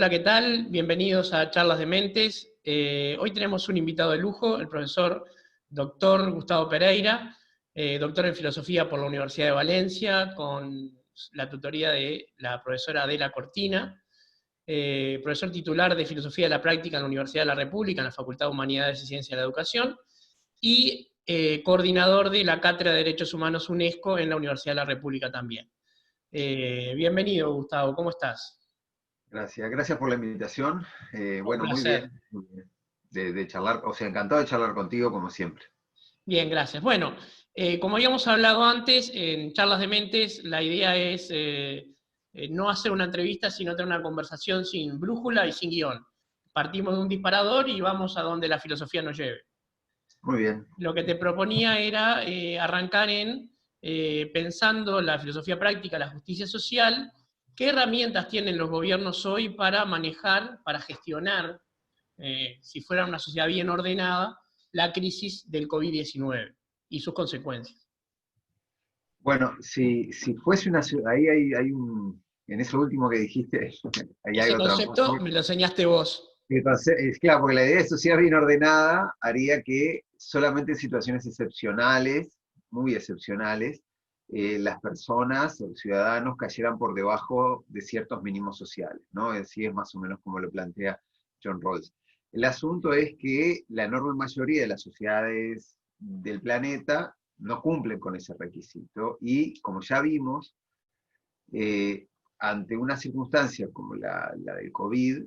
Hola, ¿qué tal? Bienvenidos a Charlas de Mentes. Hoy tenemos un invitado de lujo, el profesor doctor Gustavo Pereira, doctor en Filosofía por la Universidad de Valencia, con la tutoría de la profesora Adela Cortina, profesor titular de Filosofía de la Práctica en la Universidad de la República, en la Facultad de Humanidades y Ciencias de la Educación, y coordinador de la Cátedra de Derechos Humanos UNESCO en la Universidad de la República también. Bienvenido, Gustavo, ¿cómo estás? Gracias por la invitación. Un Bueno, placer. muy bien de charlar, o sea, encantado de charlar contigo como siempre. Bien, gracias. Bueno, como habíamos hablado antes, en Charlas de Mentes, la idea es no hacer una entrevista, sino tener una conversación sin brújula y sin guión. Partimos de un disparador y vamos a donde la filosofía nos lleve. Muy bien. Lo que te proponía era arrancar en, pensando la filosofía práctica, la justicia social, qué herramientas tienen los gobiernos hoy para manejar, para gestionar, si fuera una sociedad bien ordenada, la crisis del COVID-19 y sus consecuencias. Bueno, si fuese una ciudad, ahí hay un, en eso último que dijiste, hay Ese algo concepto tramposo. me lo enseñaste vos. Entonces, es claro, porque la idea de sociedad bien ordenada haría que solamente en situaciones excepcionales, muy excepcionales, las personas o los ciudadanos cayeran por debajo de ciertos mínimos sociales, ¿no? Así es más o menos como lo plantea John Rawls. El asunto es que la enorme mayoría de las sociedades del planeta no cumplen con ese requisito y, como ya vimos, eh, ante una circunstancia como la del COVID,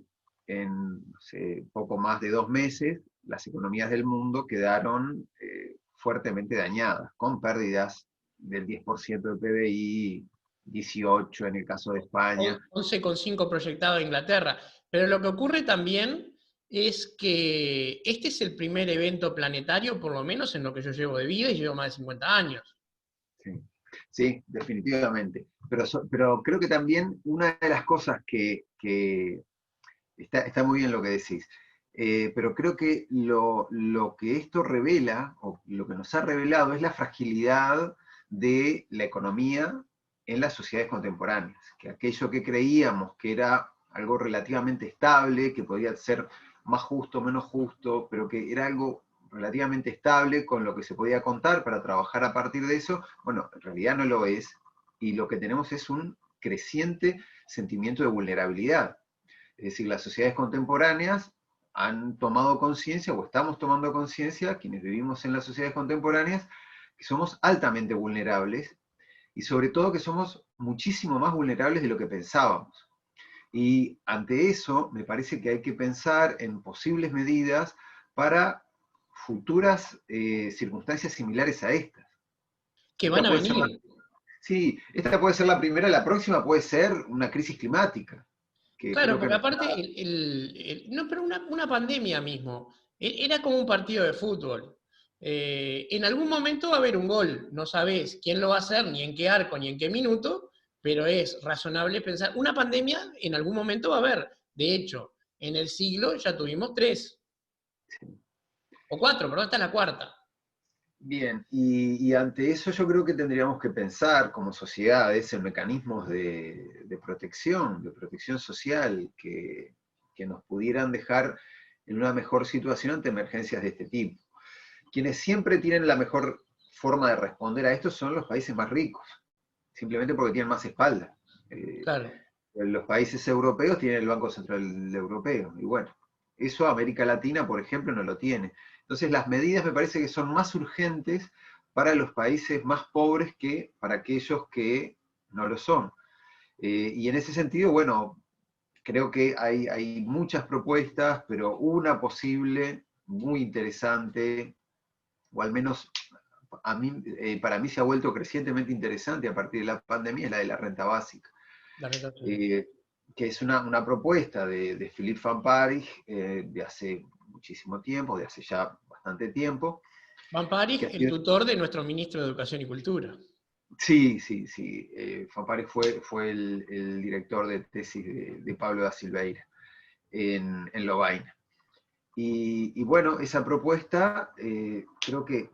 en no sé, poco más de 2 meses, las economías del mundo quedaron fuertemente dañadas, con pérdidas del 10% del PBI, 18 en el caso de España. 11,5 proyectado de Inglaterra. Pero lo que ocurre también es que este es el primer evento planetario, por lo menos en lo que yo llevo de vida, y llevo más de 50 años. Sí, sí, definitivamente. Pero creo que también una de las cosas que está muy bien lo que decís, pero creo que lo que esto revela, o lo que nos ha revelado, es la fragilidad de la economía en las sociedades contemporáneas, que aquello que creíamos que era algo relativamente estable, que podía ser más justo, menos justo, pero que era algo relativamente estable con lo que se podía contar para trabajar a partir de eso, bueno, en realidad no lo es, y lo que tenemos es un creciente sentimiento de vulnerabilidad. Es decir, las sociedades contemporáneas han tomado conciencia, o estamos tomando conciencia, quienes vivimos en las sociedades contemporáneas, que somos altamente vulnerables y sobre todo que somos muchísimo más vulnerables de lo que pensábamos. Y ante eso, me parece que hay que pensar en posibles medidas para futuras circunstancias similares a estas. Que van Esta a puede ser venir. la, sí, esta puede ser la primera, la próxima puede ser una crisis climática, que Claro, creo porque que aparte, no, pero una pandemia mismo, era como un partido de fútbol. En algún momento va a haber un gol, no sabés quién lo va a hacer, ni en qué arco, ni en qué minuto, pero es razonable pensar, una pandemia en algún momento va a haber. De hecho, en el siglo ya tuvimos tres, o cuatro, perdón, esta es la cuarta. bien, y ante eso yo creo que tendríamos que pensar como sociedades en mecanismos de protección social, que nos pudieran dejar en una mejor situación ante emergencias de este tipo. Quienes siempre tienen la mejor forma de responder a esto son los países más ricos, simplemente porque tienen más espalda. Eh, Claro. los países europeos tienen el Banco Central Europeo, y bueno, eso América Latina, por ejemplo, no lo tiene. Entonces las medidas me parece que son más urgentes para los países más pobres que para aquellos que no lo son. Y en ese sentido, bueno, creo que hay muchas propuestas, pero una posible, muy interesante, o al menos a mí, para mí se ha vuelto crecientemente interesante a partir de la pandemia, es la de la renta básica. La relación. eh, que es una propuesta de Philippe Van Parijs de hace muchísimo tiempo, de hace ya bastante tiempo. Van Que Parij, ha el sido, tutor de nuestro ministro de Educación y Cultura. sí, sí, sí. Van Parijs fue el director de tesis de Pablo da Silveira en Lovaina. Y bueno, esa propuesta creo que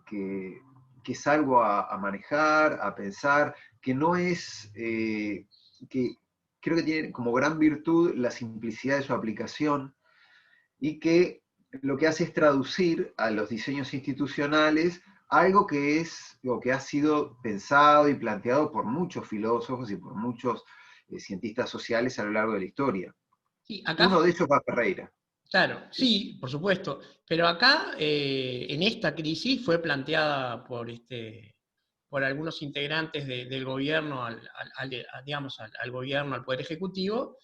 es algo a manejar, a pensar, que no es, que, creo que tiene como gran virtud la simplicidad de su aplicación y que lo que hace es traducir a los diseños institucionales algo que es, o que ha sido pensado y planteado por muchos filósofos y por muchos cientistas sociales a lo largo de la historia. Sí, acá Uno de ellos va Ferreira. claro, Sí, sí, por supuesto. Pero acá, en esta crisis, fue planteada por algunos integrantes del gobierno, digamos, al gobierno, al Poder Ejecutivo,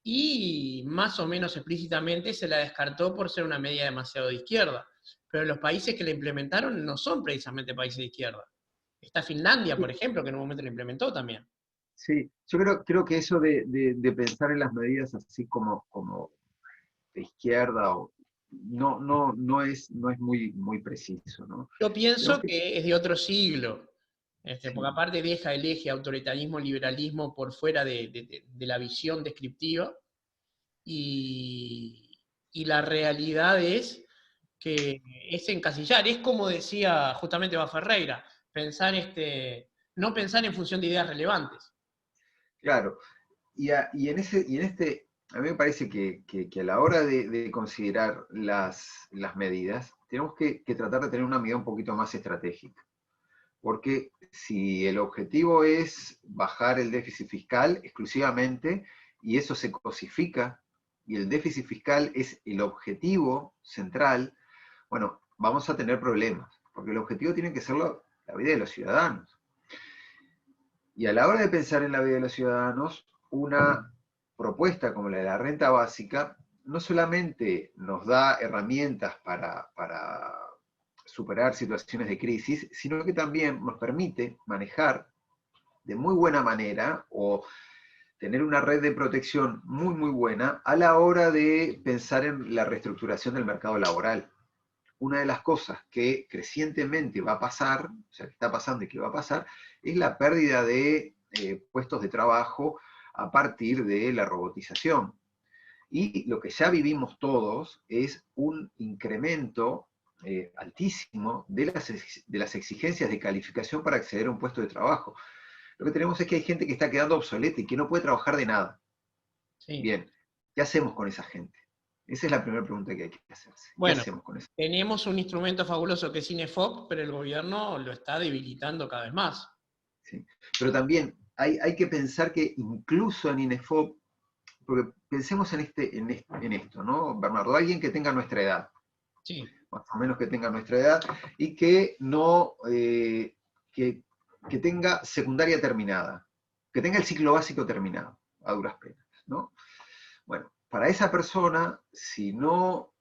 y más o menos explícitamente se la descartó por ser una medida demasiado de izquierda. Pero los países que la implementaron no son precisamente países de izquierda. Está Finlandia, por ejemplo, que en un momento la implementó también. sí. Yo creo que eso de pensar en las medidas así como de izquierda, no es muy preciso, ¿no? Yo Tenemos pienso que, que es de otro siglo, porque sí, aparte deja el eje autoritarismo-liberalismo por fuera de la visión descriptiva, y, y la realidad es que es encasillar, es como decía justamente Ferreira, pensar no pensar en función de ideas relevantes. claro. A mí me parece que a la hora de considerar las medidas, tenemos que tratar de tener una medida un poquito más estratégica. Porque si el objetivo es bajar el déficit fiscal exclusivamente, y eso se cosifica, y el déficit fiscal es el objetivo central, bueno, vamos a tener problemas, porque el objetivo tiene que ser la vida de los ciudadanos. Y a la hora de pensar en la vida de los ciudadanos, una propuesta como la de la renta básica no solamente nos da herramientas para superar situaciones de crisis, sino que también nos permite manejar de muy buena manera o tener una red de protección muy buena a la hora de pensar en la reestructuración del mercado laboral. Una de las cosas que crecientemente va a pasar, o sea, que está pasando y que va a pasar, es la pérdida de puestos de trabajo a partir de la robotización. Y lo que ya vivimos todos es un incremento altísimo de las exigencias de calificación para acceder a un puesto de trabajo. Lo que tenemos es que hay gente que está quedando obsoleta y que no puede trabajar de nada. Sí. Bien, ¿qué hacemos con esa gente? Esa es la primera pregunta que hay que hacerse. ¿Qué Bueno, hacemos con eso? tenemos un instrumento fabuloso que es Cinefoc, pero el gobierno lo está debilitando cada vez más. ¿Sí? Pero también hay que pensar que incluso en INEFOP, porque pensemos en esto, ¿no, Bernardo? Alguien que tenga nuestra edad, Sí, más o menos que tenga nuestra edad, y que no, que tenga secundaria terminada, que tenga el ciclo básico terminado, a duras penas, ¿no? Bueno, para esa persona, si no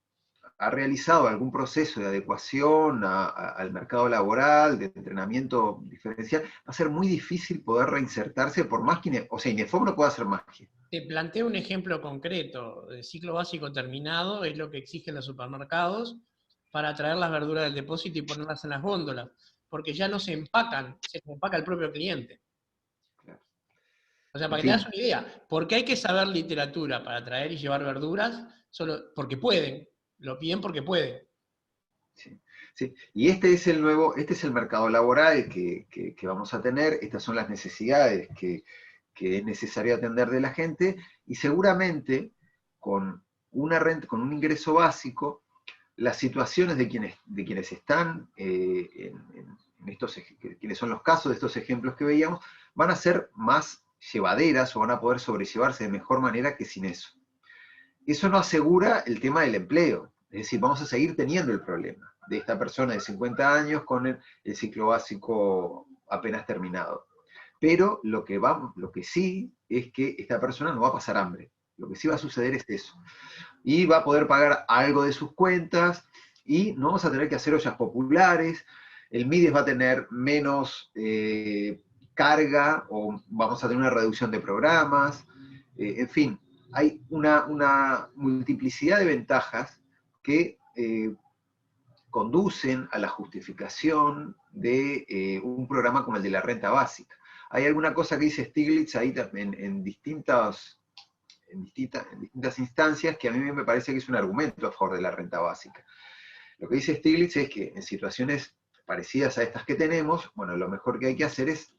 ha realizado algún proceso de adecuación al mercado laboral, de entrenamiento diferencial, va a ser muy difícil poder reinsertarse por más que, o sea, INEFOP no puede hacer magia. te planteo un ejemplo concreto. El ciclo básico terminado es lo que exigen los supermercados para traer las verduras del depósito y ponerlas en las góndolas, porque ya no se empacan, se empaca el propio cliente. Claro. O sea, En para que te das fin, una idea, ¿por qué hay que saber literatura para traer y llevar verduras? Solo porque pueden, lo piden porque pueden. sí, sí. Y este es el mercado laboral que vamos a tener, estas son las necesidades que es necesario atender de la gente, y seguramente con una renta, con un ingreso básico, las situaciones de quienes están en estos, quienes son los casos de estos ejemplos que veíamos, van a ser más llevaderas o van a poder sobrellevarse de mejor manera que sin eso. Eso no asegura el tema del empleo, es decir, vamos a seguir teniendo el problema de esta persona de 50 años con el ciclo básico apenas terminado. Pero lo que sí es que esta persona no va a pasar hambre. Lo que sí va a suceder es eso. Y va a poder pagar algo de sus cuentas y no vamos a tener que hacer ollas populares. El MIDES va a tener menos carga o vamos a tener una reducción de programas. En fin, hay una multiplicidad de ventajas que conducen a la justificación de un programa como el de la renta básica. Hay alguna cosa que dice Stiglitz ahí también en distintas instancias que a mí me parece que es un argumento a favor de la renta básica. Lo que dice Stiglitz es que en situaciones parecidas a estas que tenemos, bueno, lo mejor que hay que hacer es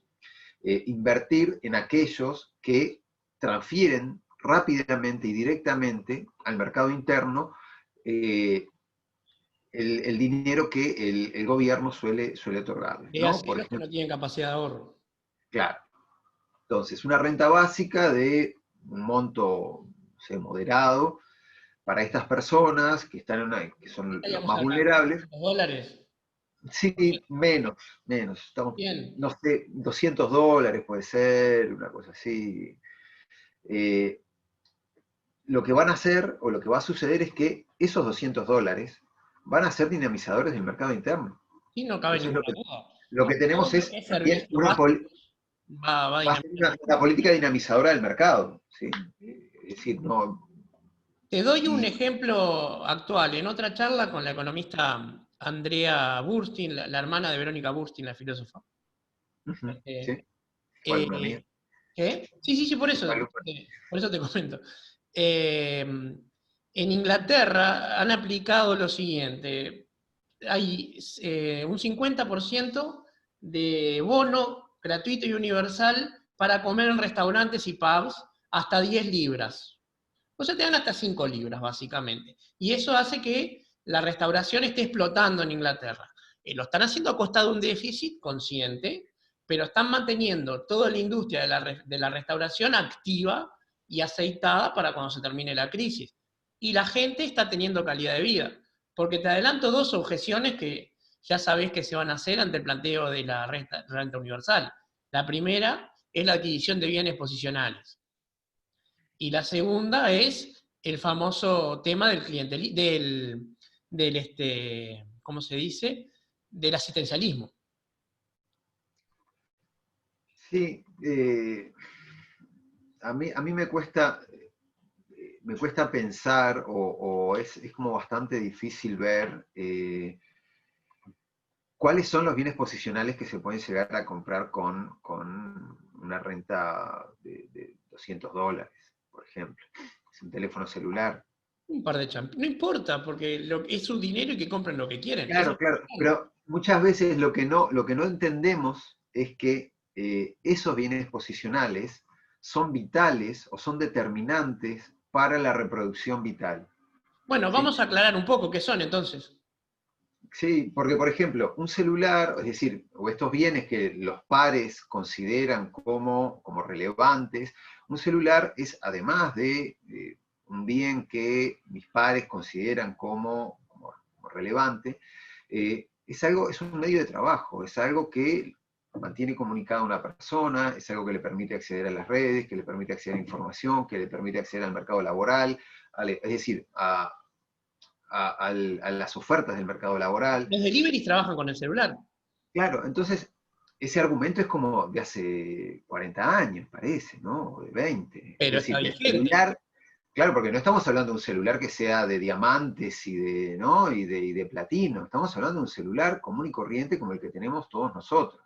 invertir en aquellos que transfieren rápidamente y directamente al mercado interno el dinero que el gobierno suele otorgarles, ¿no? Dígase Por los que ejemplo, no tienen capacidad de ahorro. claro. Entonces, una renta básica de un monto, no sé, moderado para estas personas que están que ¿Qué son los estaríamos más hablando? vulnerables. ¿$200? Sí, menos. Estamos, Bien. no sé, $200 puede ser, una cosa así. Eh, lo que van a hacer, o lo que va a suceder es que esos $200 van a ser dinamizadores del mercado interno. Sí, no cabe Entonces ninguna duda. lo que Todo tenemos lo es que es también servicios básicos va a va a ser dinamizar. una política dinamizadora del mercado, ¿sí? Es decir, no... Te doy un Y, ejemplo actual. En otra charla con la economista Andrea Burstein, la hermana de Verónica Burstein, la filósofa. ¿sí? Eh, Fue alumna mía. ¿Qué? Sí, sí, sí, Fue alumna. por eso te comento. En Inglaterra han aplicado lo siguiente. Hay un 50% de bono gratuito y universal para comer en restaurantes y pubs hasta 10 libras. O sea, te dan hasta 5 libras, básicamente. Y eso hace que la restauración esté explotando en Inglaterra. Lo están haciendo a costa de un déficit consciente, pero están manteniendo toda la industria de la restauración activa y aceitada para cuando se termine la crisis. Y la gente está teniendo calidad de vida. Porque te adelanto dos objeciones que ya sabés que se van a hacer ante el planteo de la renta universal. La primera es la adquisición de bienes posicionales. Y la segunda es el famoso tema del clientelismo, ¿cómo se dice? Del asistencialismo. Sí, a mí me cuesta pensar, o es como bastante difícil ver cuáles son los bienes posicionales que se pueden llegar a comprar con una renta de $200, por ejemplo. Es un teléfono celular. Un par de champions. No importa, porque es su dinero y que compren lo que quieren. Eso Claro, es claro, normal. pero muchas veces lo que no entendemos es que esos bienes posicionales son vitales o son determinantes para la reproducción vital. Bueno, ¿Sí? vamos a aclarar un poco qué son entonces. Sí, porque por ejemplo, un celular, es decir, o estos bienes que los pares consideran como relevantes, un celular es además de un bien que mis pares consideran como relevante, es un medio de trabajo, es algo que mantiene comunicada a una persona, es algo que le permite acceder a las redes, que le permite acceder a información, que le permite acceder al mercado laboral, es decir, a las ofertas del mercado laboral. Los deliveries trabajan con el celular, Claro, entonces ese argumento es como de hace 40 años, parece, ¿no? O de 20. Es pero está decir, que el vigente. celular, claro, porque no estamos hablando de un celular que sea de diamantes y de, ¿no? y de platino, estamos hablando de un celular común y corriente como el que tenemos todos nosotros.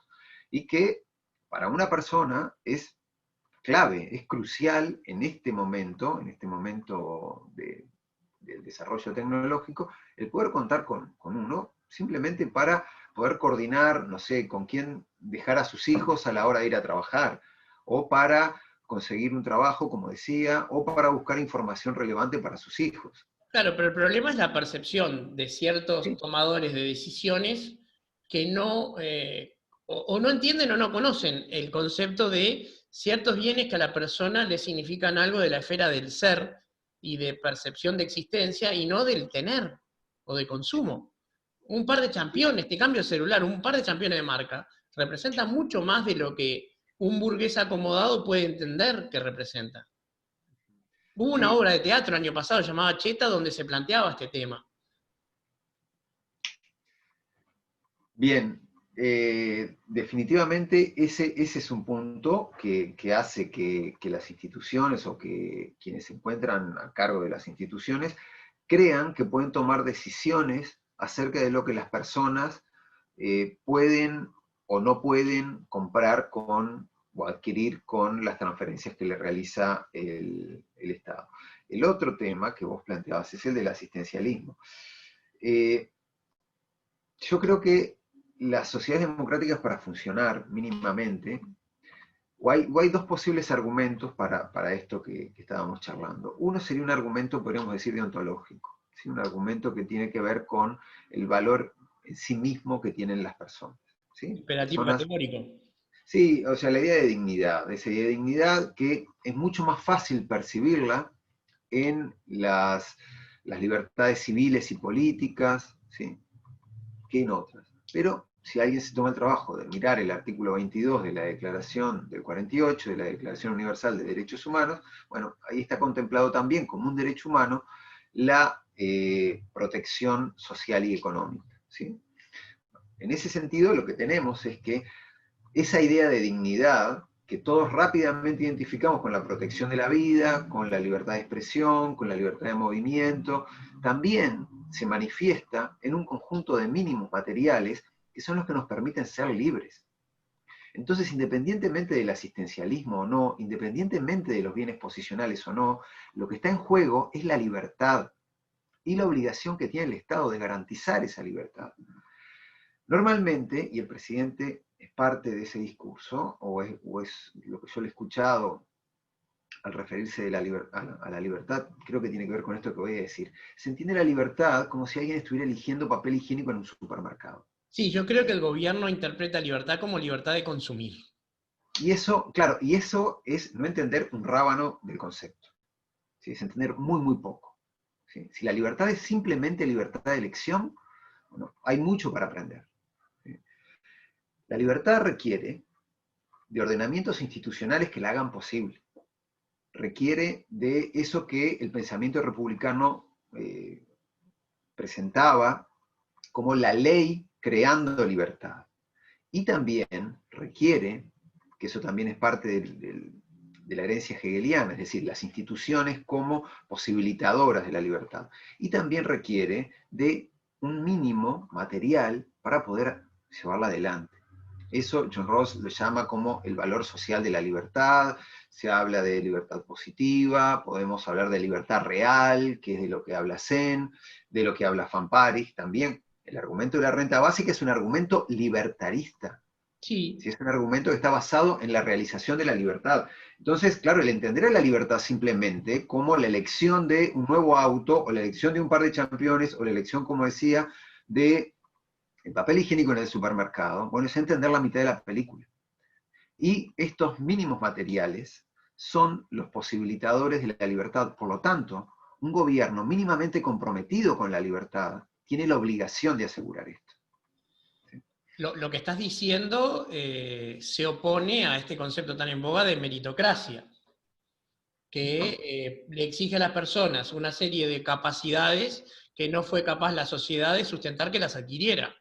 Y que para una persona es clave, es crucial en este momento del desarrollo tecnológico, el poder contar con uno simplemente para poder coordinar, no sé, con quién dejar a sus hijos a la hora de ir a trabajar, o para conseguir un trabajo, como decía, o para buscar información relevante para sus hijos. Claro, pero el problema es la percepción de ciertos Sí, tomadores de decisiones que no, o no entienden o no conocen el concepto de ciertos bienes que a la persona le significan algo de la esfera del ser y de percepción de existencia y no del tener o de consumo. Un par de championes, te cambio celular, un par de championes de marca, representa mucho más de lo que un burgués acomodado puede entender que representa. Hubo una sí, obra de teatro el año pasado llamada Cheta donde se planteaba este tema. bien. Definitivamente ese es un punto que hace que las instituciones o que quienes se encuentran a cargo de las instituciones crean que pueden tomar decisiones acerca de lo que las personas pueden o no pueden comprar con o adquirir con las transferencias que le realiza el Estado. El otro tema que vos planteabas es el del asistencialismo. Eh, yo creo que las sociedades democráticas, para funcionar mínimamente, o hay dos posibles argumentos para esto que estábamos charlando. Uno sería un argumento, podríamos decir, deontológico, ¿sí? Un argumento que tiene que ver con el valor en sí mismo que tienen las personas, ¿sí? Imperativo Personas, categórico. sí, o sea, la idea de dignidad, esa idea de dignidad que es mucho más fácil percibirla en las libertades civiles y políticas, ¿sí? Que en otras. Pero si alguien se toma el trabajo de mirar el artículo 22 de la Declaración del 48, de la Declaración Universal de Derechos Humanos, bueno, ahí está contemplado también como un derecho humano la protección social y económica, ¿sí? En ese sentido, lo que tenemos es que esa idea de dignidad, que todos rápidamente identificamos con la protección de la vida, con la libertad de expresión, con la libertad de movimiento, también se manifiesta en un conjunto de mínimos materiales que son los que nos permiten ser libres. Entonces, independientemente del asistencialismo o no, independientemente de los bienes posicionales o no, lo que está en juego es la libertad y la obligación que tiene el Estado de garantizar esa libertad. Normalmente, y el presidente es parte de ese discurso, o es lo que yo le he escuchado al referirse a la libertad, creo que tiene que ver con esto que voy a decir. Se entiende la libertad como si alguien estuviera eligiendo papel higiénico en un supermercado. Sí, yo creo que el gobierno interpreta libertad como libertad de consumir. Y eso, claro, y eso es no entender un rábano del concepto. ¿Sí? Es entender muy, muy poco. ¿Sí? Si la libertad es simplemente libertad de elección, bueno, hay mucho para aprender. ¿Sí? La libertad requiere de ordenamientos institucionales que la hagan posible. Requiere de eso que el pensamiento republicano presentaba como la ley creando libertad. Y también requiere, que eso también es parte de la herencia hegeliana, es decir, las instituciones como posibilitadoras de la libertad. Y también requiere de un mínimo material para poder llevarla adelante. Eso John Rawls lo llama como el valor social de la libertad, se habla de libertad positiva, podemos hablar de libertad real, que es de lo que habla Sen, de lo que habla Van Parijs también. El argumento de la renta básica es un argumento libertarista, Sí, ¿sí? Es un argumento que está basado en la realización de la libertad. Entonces, claro, el entender a la libertad simplemente como la elección de un nuevo auto, o la elección de un par de championes, o la elección, como decía, de el papel higiénico en el supermercado, bueno, es entender la mitad de la película. Y estos mínimos materiales son los posibilitadores de la libertad. Por lo tanto, un gobierno mínimamente comprometido con la libertad tiene la obligación de asegurar esto. lo que estás diciendo se opone a este concepto tan en boga de meritocracia, que le exige a las personas una serie de capacidades que no fue capaz la sociedad de sustentar que las adquiriera.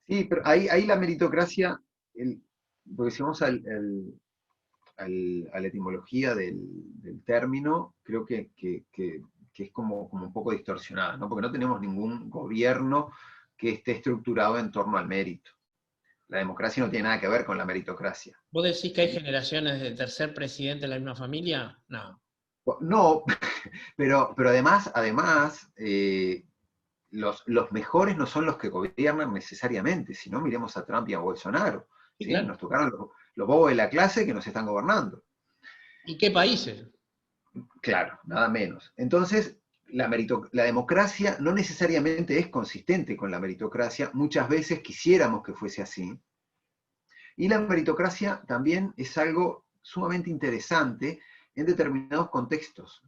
Sí, pero ahí la meritocracia, porque si vamos a la etimología del término, creo que es como un poco distorsionada, ¿no? Porque no tenemos ningún gobierno que esté estructurado en torno al mérito. La democracia no tiene nada que ver con la meritocracia. ¿Vos decís que hay ¿Sí? generaciones de tercer presidente en la misma familia? No. No, pero además los mejores no son los que gobiernan necesariamente, si no miremos a Trump y a Bolsonaro. Sí, ¿Sí? claro. Nos tocaron los bobos de la clase que nos están gobernando. ¿Y qué países? Claro, nada menos. Entonces, la democracia no necesariamente es consistente con la meritocracia, muchas veces quisiéramos que fuese así. Y la meritocracia también es algo sumamente interesante en determinados contextos.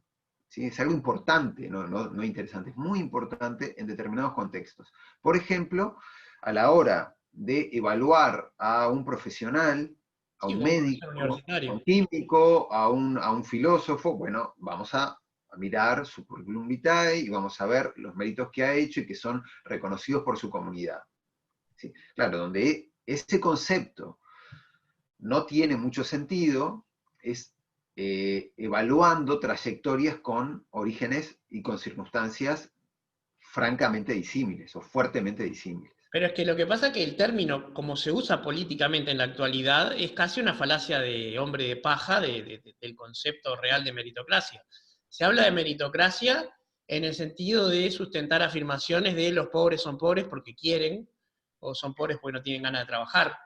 ¿Sí? Es algo importante, no interesante, es muy importante en determinados contextos. Por ejemplo, a la hora de evaluar a un profesional, a Sí, un como un profesor médico, a un universitario. químico, a un filósofo, bueno, vamos a mirar su curriculum vitae y vamos a ver los méritos que ha hecho y que son reconocidos por su comunidad. ¿Sí? Claro, donde ese concepto no tiene mucho sentido es evaluando trayectorias con orígenes y con circunstancias francamente disímiles o fuertemente disímiles. Pero es que lo que pasa es que el término, como se usa políticamente en la actualidad, es casi una falacia de hombre de paja del concepto real de meritocracia. Se habla de meritocracia en el sentido de sustentar afirmaciones de los pobres son pobres porque quieren, o son pobres porque no tienen ganas de trabajar.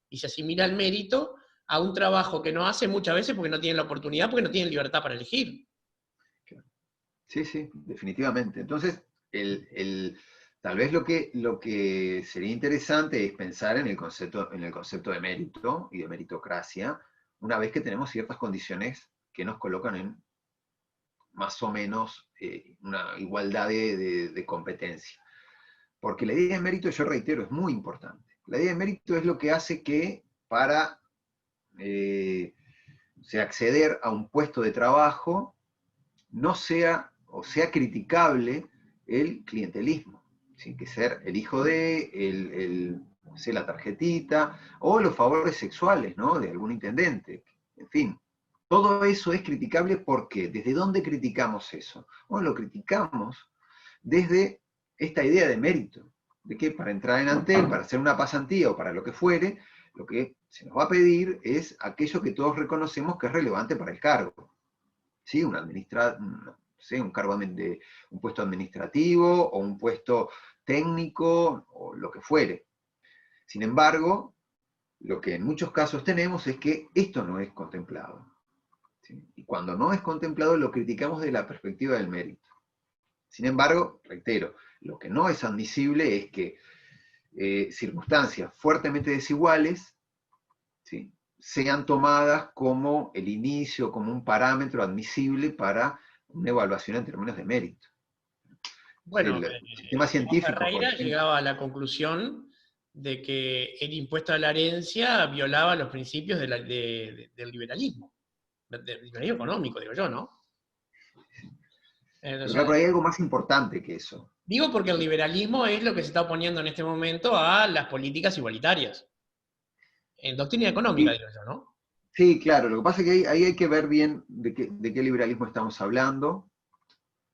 Y se asimila el mérito a un trabajo que no hace muchas veces porque no tienen la oportunidad, porque no tienen libertad para elegir. Sí, sí, definitivamente. Entonces, tal vez lo que sería interesante es pensar en el concepto de mérito y de meritocracia, una vez que tenemos ciertas condiciones que nos colocan en más o menos una igualdad de competencia. Porque la idea de mérito, yo reitero, es muy importante. La idea de mérito es lo que hace que para acceder a un puesto de trabajo no sea o sea criticable el clientelismo. Sin que ser el hijo de, no sé, la tarjetita, o los favores sexuales, ¿no? De algún intendente. En fin, todo eso es criticable porque, ¿desde dónde criticamos eso? Bueno, lo criticamos desde esta idea de mérito, de que para entrar en Antel, para hacer una pasantía o para lo que fuere, lo que se nos va a pedir es aquello que todos reconocemos que es relevante para el cargo. ¿Sí? Un cargo de un puesto administrativo o un puesto técnico o lo que fuere. Sin embargo, lo que en muchos casos tenemos es que esto no es contemplado. ¿Sí? Y cuando no es contemplado lo criticamos desde la perspectiva del mérito. Sin embargo, reitero, lo que no es admisible es que circunstancias fuertemente desiguales, ¿sí?, sean tomadas como el inicio, como un parámetro admisible para una evaluación en términos de mérito. Bueno, El sistema científico, por Ferreira ejemplo. llegaba a la conclusión de que el impuesto a la herencia violaba los principios del liberalismo, del liberalismo económico, digo yo, ¿no? Pero Entonces, claro, pero hay algo más importante que eso. digo porque el liberalismo es lo que se está oponiendo en este momento a las políticas igualitarias. En doctrina económica, Sí, digo yo, ¿no? sí, claro, lo que pasa es que ahí hay que ver bien de qué liberalismo estamos hablando.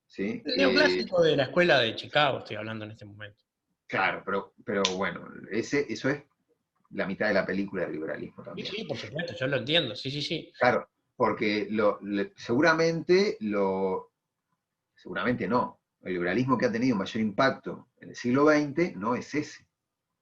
¿Sí? El neoclásico de la escuela de Chicago estoy hablando en este momento. Claro, pero bueno, eso es la mitad de la película del liberalismo Sí, también. sí, por supuesto, yo lo entiendo, sí, sí, sí. Claro, porque seguramente no. El liberalismo que ha tenido mayor impacto en el siglo XX no es ese,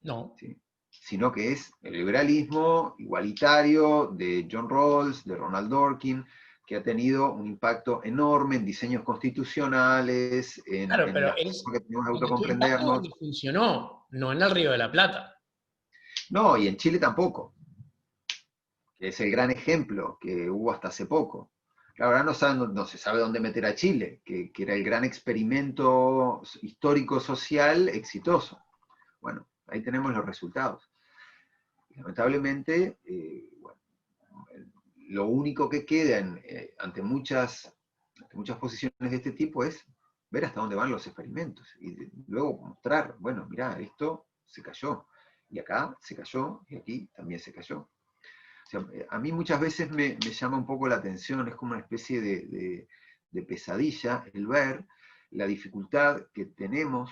No. ¿sí?, sino que es el liberalismo igualitario de John Rawls, de Ronald Dworkin, que ha tenido un impacto enorme en diseños constitucionales, Claro, en pero la forma que tenemos de tuvo impacto autocomprendernos. donde funcionó, no en el Río de la Plata. No, y en Chile tampoco, que es el gran ejemplo que hubo hasta hace poco. Claro, ahora no se sabe dónde meter a Chile, que era el gran experimento histórico-social exitoso. Bueno, ahí tenemos los resultados. Lamentablemente, bueno, lo único que queda ante muchas posiciones de este tipo es ver hasta dónde van los experimentos y luego mostrar, bueno, mirá, esto se cayó, y acá se cayó, y aquí también se cayó. O sea, a mí muchas veces me llama un poco la atención, es como una especie de pesadilla el ver la dificultad que tenemos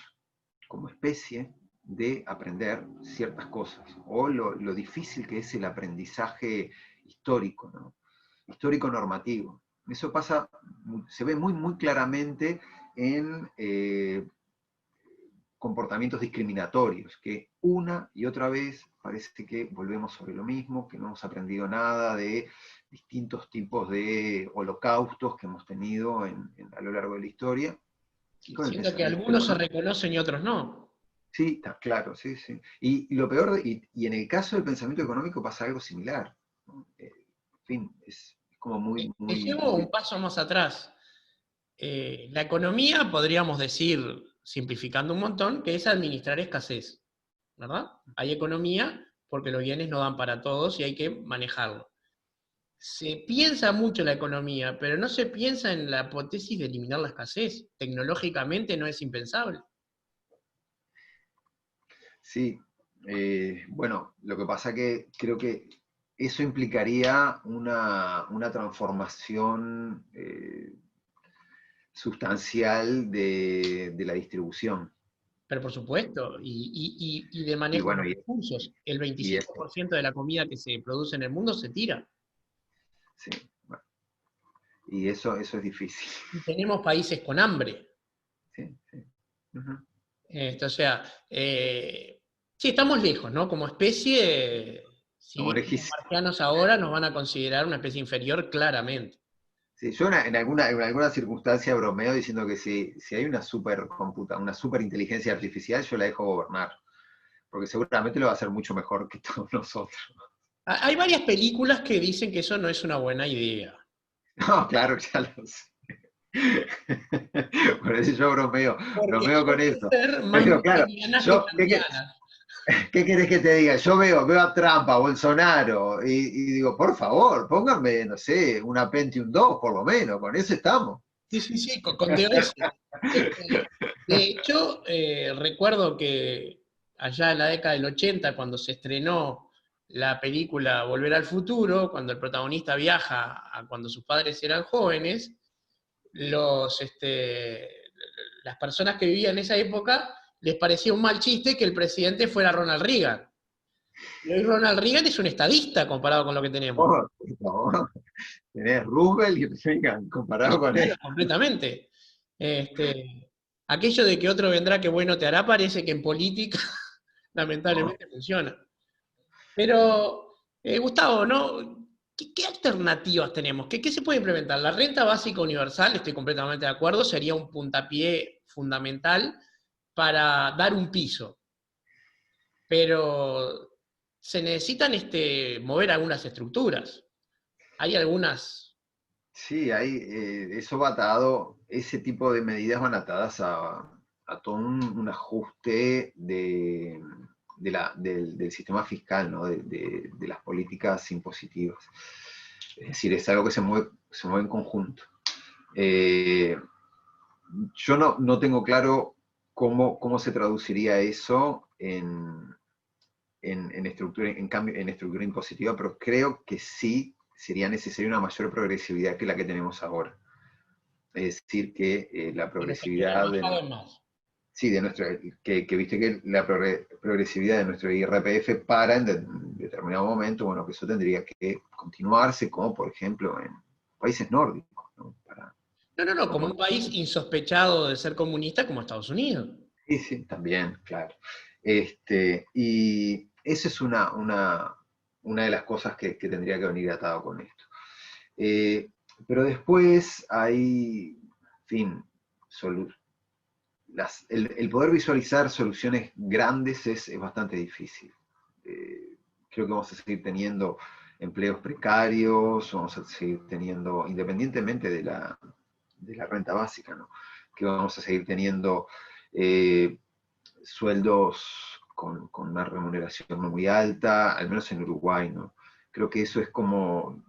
como especie de aprender ciertas cosas, o lo difícil que es el aprendizaje histórico, ¿no? Histórico normativo. Eso se ve muy, muy claramente en comportamientos discriminatorios, que una y otra vez parece que volvemos sobre lo mismo, que no hemos aprendido nada de distintos tipos de holocaustos que hemos tenido a lo largo de la historia. Y con el Siendo que pensamiento algunos se económico. reconocen y otros no. Sí, está claro, sí, sí. Y lo peor, y en el caso del pensamiento económico pasa algo similar, ¿no? En fin, es como muy, Te muy, llevo un muy. paso más atrás. La economía, podríamos decir, simplificando un montón, que es administrar escasez, ¿verdad? Hay economía porque los bienes no dan para todos y hay que manejarlo. Se piensa mucho en la economía, pero no se piensa en la hipótesis de eliminar la escasez. Tecnológicamente no es impensable. Sí, bueno, lo que pasa que creo que eso implicaría una transformación sustancial de la distribución. Pero por supuesto, y de Y manejo de bueno, los recursos. El y eso, 25% de la comida que se produce en el mundo se tira. sí, bueno, y eso es difícil. Y tenemos países con hambre. Sí, sí. Ujú. O sea, sí, estamos lejos, ¿no? Como especie, Si Como vienen los lejísimo. marcianos ahora, nos van a considerar una especie inferior claramente. Sí, yo en alguna circunstancia bromeo diciendo que si hay una una superinteligencia artificial, yo la dejo gobernar, porque seguramente lo va a hacer mucho mejor que todos nosotros. Hay varias películas que dicen que eso no es una buena idea. No, claro, ya lo sé. Por eso yo Porque bromeo con suelen eso. ser más Pero claro, newtonianas que yo, kantianas. ¿qué querés que te diga? Yo veo a Trump, a Bolsonaro, y digo, por favor, pónganme, no sé, una Pentium 2 por lo menos, con eso estamos. Sí, sí, sí, con DOS. De hecho, recuerdo que allá en la década del 80, cuando se estrenó la película Volver al Futuro, cuando el protagonista viaja a cuando sus padres eran jóvenes, las personas que vivían en esa época les parecía un mal chiste que el presidente fuera Ronald Reagan. Y hoy Ronald Reagan es un estadista comparado con lo que tenemos. Por favor, tenés Roosevelt y Reagan comparado con Claro, él. completamente. Aquello de que otro vendrá que bueno te hará, parece que en política ¿No? lamentablemente funciona. Pero, Gustavo, ¿no? ¿Qué alternativas tenemos? ¿Qué se puede implementar? La renta básica universal, estoy completamente de acuerdo, sería un puntapié fundamental para dar un piso. Pero se necesitan mover algunas estructuras. Hay algunas. Sí, eso va atado, ese tipo de medidas van atadas a todo un ajuste del sistema fiscal, ¿no? De las políticas impositivas. Es decir, es algo que se mueve en conjunto. Eh, yo no tengo claro cómo se traduciría eso en estructura, en estructura impositiva, pero creo que sí sería necesaria una mayor progresividad que la que tenemos ahora. Es decir, que la Que los sectores progresividad más paguen más. sí, que viste que la progresividad de nuestro IRPF para en determinado momento, bueno, que eso tendría que continuarse, como por ejemplo en países nórdicos, ¿no? No, Por como un poner- país insospechado de ser comunista como Estados Unidos. sí, sí, también, claro. Y esa es una de las cosas que tendría que venir atado con esto. Eh, pero después hay, en fin, el poder visualizar soluciones grandes es bastante difícil. Creo que vamos a seguir teniendo empleos precarios, vamos a seguir teniendo, independientemente de la renta básica, ¿no? Que vamos a seguir teniendo eh, sueldos con una remuneración no muy alta, al menos en Uruguay, ¿no? Creo que eso es algo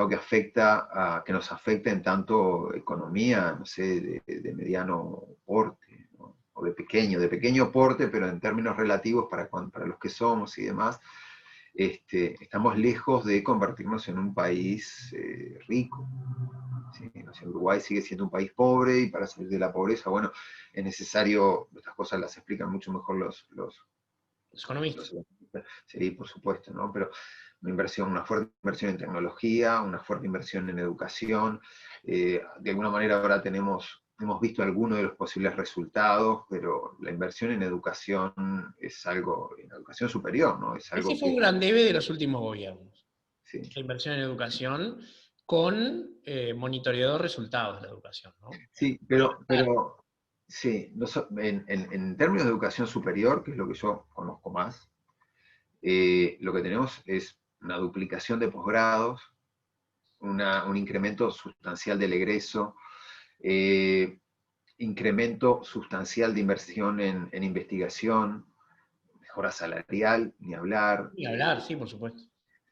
que nos afecta en tanto economía, no sé, de mediano porte, ¿no? O de pequeño porte, pero en términos relativos para los que somos y demás, estamos lejos de convertirnos en un país rico. ¿Sí? O sea, Uruguay sigue siendo un país pobre y para salir de la pobreza, bueno, es necesario, estas cosas las explican mucho mejor Los economistas. los sí, por supuesto, ¿no? Pero una fuerte inversión en tecnología, una fuerte inversión en educación. De alguna manera ahora hemos visto algunos de los posibles resultados, pero la inversión en educación en educación superior, ¿no? Es Ese algo fue un que, gran debe de los últimos gobiernos. sí, La inversión en educación con monitoreo de resultados de la educación, ¿no? sí, pero sí, en términos de educación superior, que es lo que yo conozco más, lo que tenemos es una duplicación de posgrados, un incremento sustancial del egreso, eh, incremento sustancial de inversión en investigación, mejora salarial, ni hablar, Ni hablar, sí, por supuesto.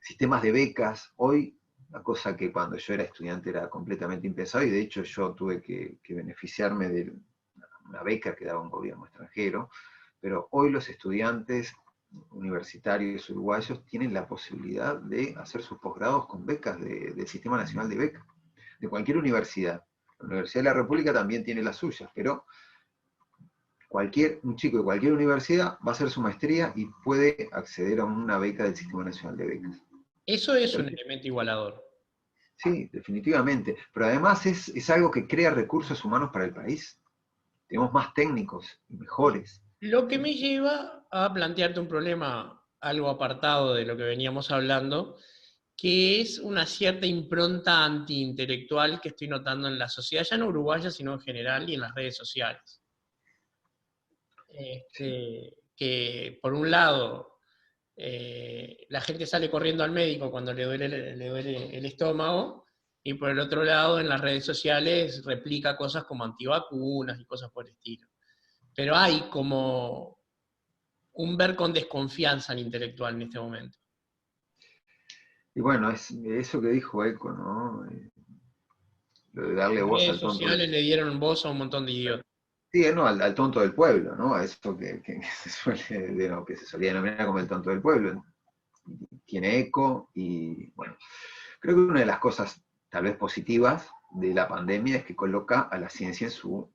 sistemas de becas. Hoy, una cosa que cuando yo era estudiante era completamente impensado, y de hecho yo tuve que beneficiarme de una beca que daba un gobierno extranjero, pero hoy los estudiantes universitarios uruguayos tienen la posibilidad de hacer sus posgrados con becas del Sistema Nacional de Becas, de cualquier universidad. La Universidad de la República también tiene las suyas, pero un chico de cualquier universidad va a hacer su maestría y puede acceder a una beca del Sistema Nacional de Becas. Eso es un elemento igualador. Sí, definitivamente. Pero además es algo que crea recursos humanos para el país. Tenemos más técnicos y mejores. Lo que me lleva a plantearte un problema algo apartado de lo que veníamos hablando, que es una cierta impronta antiintelectual que estoy notando en la sociedad, ya no uruguaya, sino en general, y en las redes sociales. Que por un lado, la gente sale corriendo al médico cuando le duele el estómago, y por el otro lado, en las redes sociales replica cosas como antivacunas y cosas por el estilo. Pero hay como un ver con desconfianza al intelectual en este momento. Y bueno, es eso que dijo Eco, ¿no? Lo de darle Las voz redes al tonto. sociales le dieron voz a un montón de idiotas. Sí, no, al tonto del pueblo, ¿no? A eso que se suele, que se solía denominar como el tonto del pueblo. Tiene eco y, bueno, creo que una de las cosas tal vez positivas de la pandemia es que coloca a la ciencia en su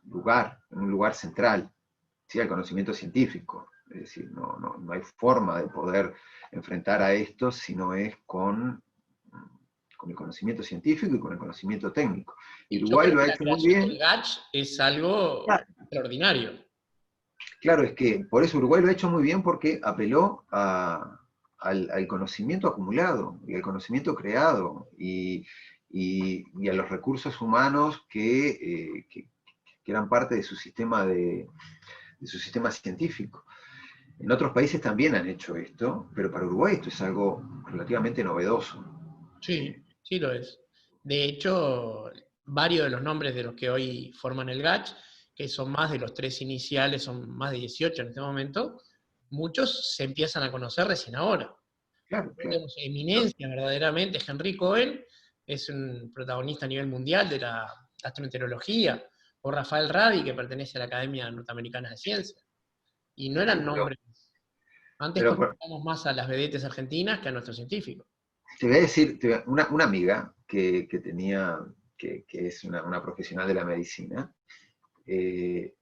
lugar, en un lugar central, ¿sí? Al conocimiento científico. Es decir, no hay forma de poder enfrentar a esto si no es con el conocimiento científico y con el conocimiento técnico. Y Y yo Uruguay creo lo que ha la hecho muy creación del bien. GACH es algo extraordinario. Claro, es que por eso Uruguay lo ha hecho muy bien porque apeló al conocimiento acumulado y al conocimiento creado y a los recursos humanos que eran parte de su sistema científico. En otros países también han hecho esto, pero para Uruguay esto es algo relativamente novedoso. Sí, sí lo es. De hecho, varios de los nombres de los que hoy forman el GACH, que son más de los tres iniciales, son más de 18 en este momento, muchos se empiezan a conocer recién ahora. Claro, claro. Tenemos eminencia verdaderamente, Henry Cohen es un protagonista a nivel mundial de la astrometeorología, o Rafael Radi, que pertenece a la Academia Norteamericana de Ciencias. Y no Sí, eran nombres. Antes pero conocíamos más a las vedettes argentinas que a nuestros científicos. te voy a decir, una amiga que tenía, que es una profesional de la medicina, en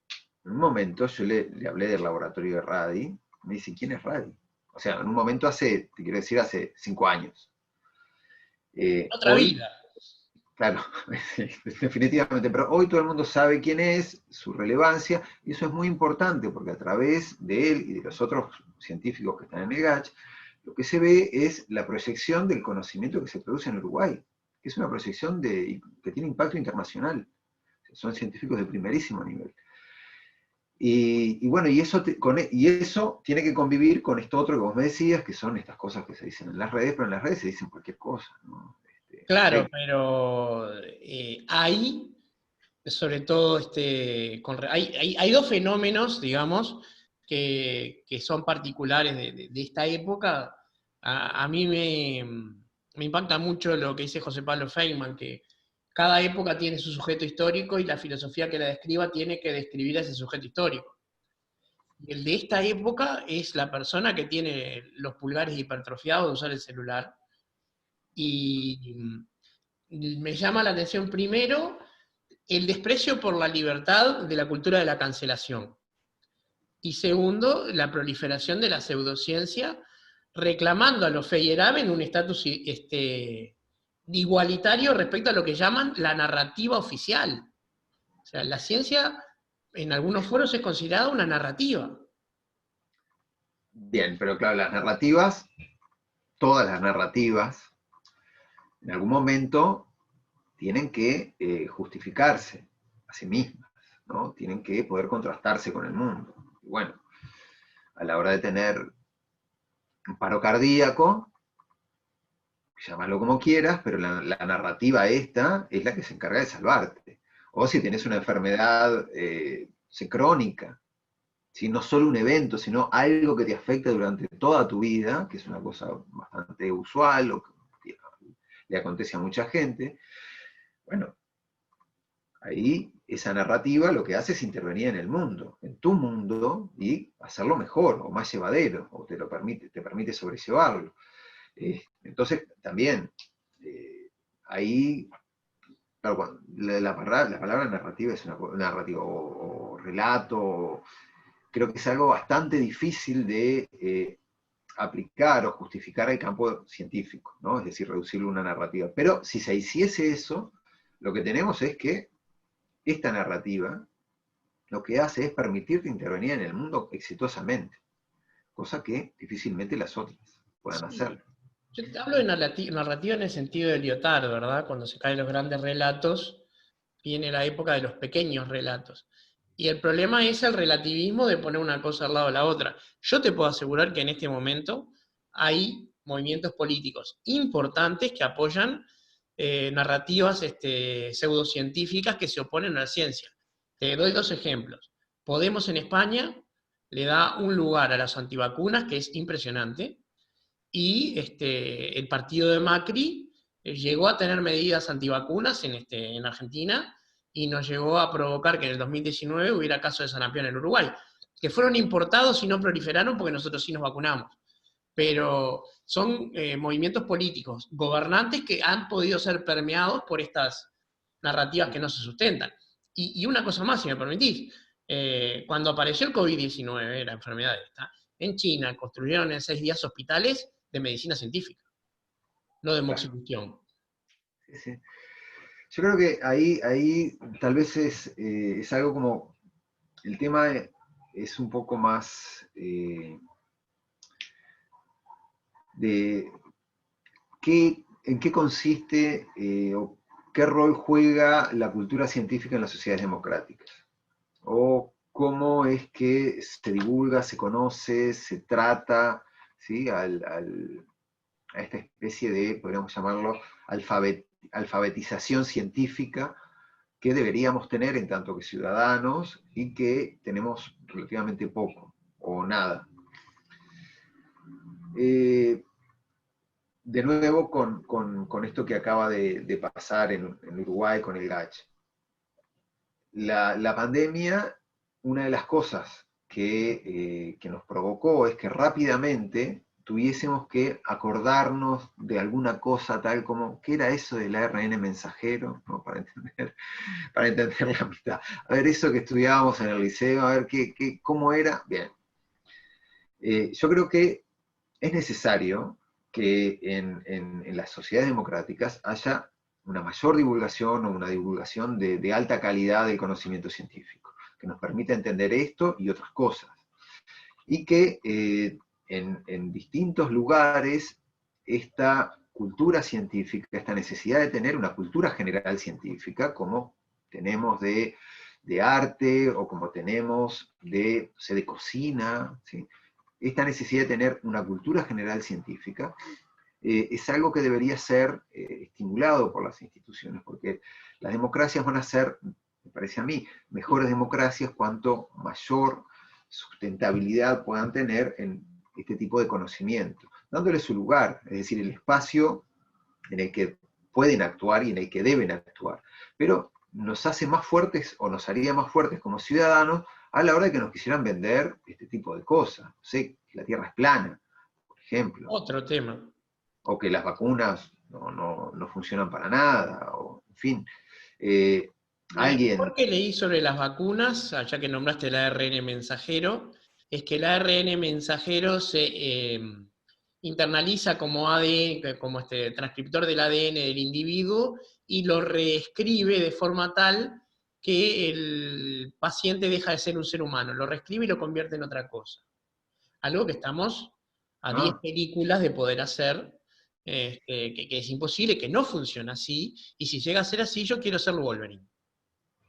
un momento yo le hablé del laboratorio de Radi, me dice, ¿quién es Radi? O sea, en un momento te quiero decir, hace 5 años. Otra Hoy, vida. claro, definitivamente, pero hoy todo el mundo sabe quién es, su relevancia, y eso es muy importante porque a través de él y de los otros científicos que están en el GACH, lo que se ve es la proyección del conocimiento que se produce en Uruguay, que es una proyección que tiene impacto internacional. Son científicos de primerísimo nivel. Y bueno, y eso tiene que convivir con esto otro que vos me decías, que son estas cosas que se dicen en las redes, pero en las redes se dicen cualquier cosa, ¿no? Claro, Hay, pero hay, sobre todo, hay dos fenómenos, digamos, que son particulares de esta época. A mí me impacta mucho lo que dice José Pablo Feynman, que cada época tiene su sujeto histórico y la filosofía que la describa tiene que describir a ese sujeto histórico. Y el de esta época es la persona que tiene los pulgares hipertrofiados de usar el celular. Y me llama la atención primero el desprecio por la libertad de la cultura de la cancelación. Y segundo, la proliferación de la pseudociencia, reclamando a los Feyerabend un estatus igualitario respecto a lo que llaman la narrativa oficial. O sea, la ciencia en algunos foros es considerada una narrativa. bien, pero claro, las narrativas, todas las narrativas, en algún momento tienen que justificarse a sí mismas, ¿no? Tienen que poder contrastarse con el mundo. Y bueno, a la hora de tener un paro cardíaco, llámalo como quieras, pero la narrativa esta es la que se encarga de salvarte. O si tienes una enfermedad crónica, ¿sí? No solo un evento, sino algo que te afecta durante toda tu vida, que es una cosa bastante usual o que le acontece a mucha gente, bueno, ahí esa narrativa lo que hace es intervenir en el mundo, en tu mundo, y hacerlo mejor o más llevadero, o te permite sobrellevarlo. Entonces, también, ahí, claro, la palabra narrativa es una narrativa o relato, creo que es algo bastante difícil de aplicar o justificar al campo científico, ¿no? Es decir, reducirlo a una narrativa. Pero si se hiciese eso, lo que tenemos es que esta narrativa lo que hace es permitirte intervenir en el mundo exitosamente, cosa que difícilmente las otras puedan Sí. hacer. Yo te hablo de narrativa en el sentido de Lyotard, ¿verdad? Cuando se caen los grandes relatos, viene la época de los pequeños relatos. Y el problema es el relativismo de poner una cosa al lado de la otra. Yo te puedo asegurar que en este momento hay movimientos políticos importantes que apoyan narrativas pseudocientíficas que se oponen a la ciencia. Te doy dos ejemplos. Podemos en España le da un lugar a las antivacunas que es impresionante, y el partido de Macri llegó a tener medidas antivacunas en Argentina y nos llegó a provocar que en el 2019 hubiera casos de sarampión en Uruguay, que fueron importados y no proliferaron porque nosotros sí nos vacunamos. Pero son movimientos políticos, gobernantes que han podido ser permeados por estas narrativas que no se sustentan. Y una cosa más, si me permitís, cuando apareció el COVID-19, la enfermedad esta, en China construyeron en 6 días hospitales de medicina científica, no de Claro. moxibustión. Sí, sí. Yo creo que ahí tal vez es algo como, el tema es un poco más de en qué consiste o qué rol juega la cultura científica en las sociedades democráticas, o cómo es que se divulga, se conoce, se trata, ¿sí? A esta especie de, podríamos llamarlo, alfabetización científica que deberíamos tener en tanto que ciudadanos y que tenemos relativamente poco o nada. De nuevo con esto que acaba de pasar en Uruguay con el GACH. La pandemia, una de las cosas que nos provocó es que rápidamente tuviésemos que acordarnos de alguna cosa tal como, ¿qué era eso del ARN mensajero? ¿No? Para entender la mitad. A ver, eso que estudiábamos en el liceo, a ver cómo era. Bien. Yo creo que es necesario que en las sociedades democráticas haya una mayor divulgación o una divulgación de alta calidad del conocimiento científico, que nos permita entender esto y otras cosas. Y que en distintos lugares esta cultura científica, esta necesidad de tener una cultura general científica, como tenemos de arte o como tenemos de, no sé, de cocina, ¿sí? Esta necesidad de tener una cultura general científica es algo que debería ser estimulado por las instituciones, porque las democracias van a ser, me parece a mí, mejores democracias cuanto mayor sustentabilidad puedan tener en este tipo de conocimiento, dándole su lugar, es decir, el espacio en el que pueden actuar y en el que deben actuar. Pero nos hace más fuertes o nos haría más fuertes como ciudadanos a la hora de que nos quisieran vender este tipo de cosas. No sé, que la Tierra es plana, por ejemplo. Otro tema. O que las vacunas no funcionan para nada, o en fin. Lo Alguien... mejor que leí sobre las vacunas, ya que nombraste el ARN mensajero, es que el ARN mensajero se internaliza como ADN, como transcriptor del ADN del individuo, y lo reescribe de forma tal que el paciente deja de ser un ser humano, lo reescribe y lo convierte en otra cosa. Algo que estamos a 10 Ah, películas de poder hacer, que es imposible, que no funciona así, y si llega a ser así, yo quiero ser Wolverine.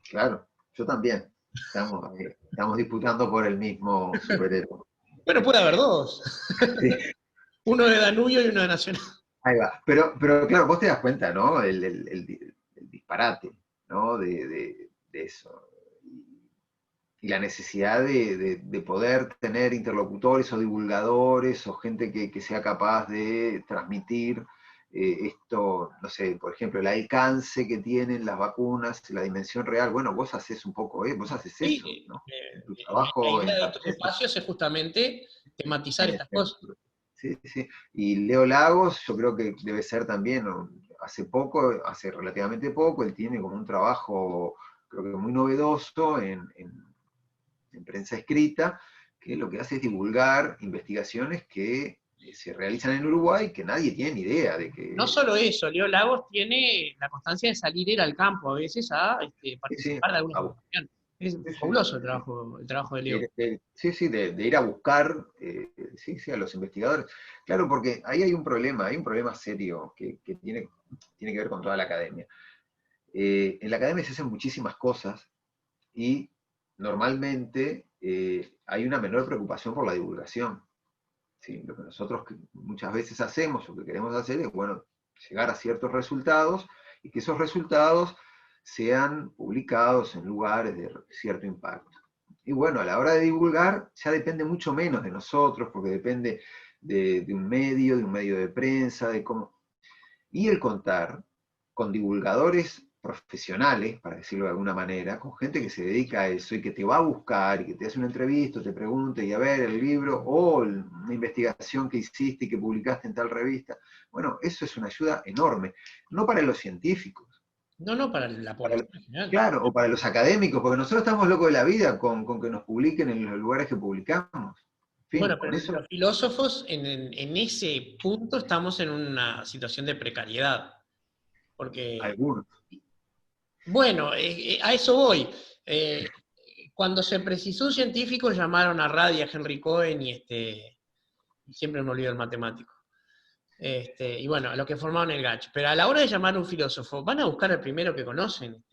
claro, yo también. Estamos disputando por el mismo superhéroe. Bueno, puede haber dos. Sí, Uno de Danubio y uno de Nacional. ahí va. Pero claro, vos te das cuenta, ¿no? El disparate, ¿no? De eso. Y la necesidad de poder tener interlocutores o divulgadores o gente que sea capaz de transmitir esto, no sé, por ejemplo, el alcance que tienen las vacunas, la dimensión real. Bueno, vos haces un poco, vos haces Sí, eso, ¿no? En tu la trabajo idea en de estos café. espacios es justamente tematizar estas cosas. Sí, sí. Y Leo Lagos, yo creo que debe ser también, hace poco, hace relativamente poco, él tiene como un trabajo, creo que muy novedoso en prensa escrita, que lo que hace es divulgar investigaciones que se realizan en Uruguay, que nadie tiene ni idea de No que... solo eso, Leo Lagos tiene la constancia de salir él al campo a veces a Sí, sí, participar de algunas investigaciones. Es sí, sí, fabuloso el trabajo de Leo. sí, sí, de ir a buscar sí, sí, a los investigadores. Claro, porque ahí hay un problema serio que tiene que ver con toda la academia. En la academia se hacen muchísimas cosas y normalmente hay una menor preocupación por la divulgación. ¿Sí? Lo que nosotros muchas veces hacemos o que queremos hacer es, bueno, llegar a ciertos resultados y que esos resultados sean publicados en lugares de cierto impacto. Y bueno, a la hora de divulgar ya depende mucho menos de nosotros, porque depende de un medio de prensa, de cómo... Y el contar con divulgadores profesionales, para decirlo de alguna manera, con gente que se dedica a eso y que te va a buscar y que te hace una entrevista, te pregunte, y a ver, el libro o una investigación que hiciste y que publicaste en tal revista. Bueno, eso es una ayuda enorme, no para los científicos, No, no, para la para, población en general. claro, o para los académicos, porque nosotros estamos locos de la vida con que nos publiquen en los lugares que publicamos. En fin, Bueno, con pero eso, los filósofos en ese punto estamos en una situación de precariedad, porque, algunos. bueno, a eso voy. Eh, Cuando se precisó un científico, llamaron a Rad y a Henry Cohen y siempre me olvido el matemático. Y bueno, a los que formaron el GACH. Pero a la hora de llamar a un filósofo, van a buscar al primero que conocen.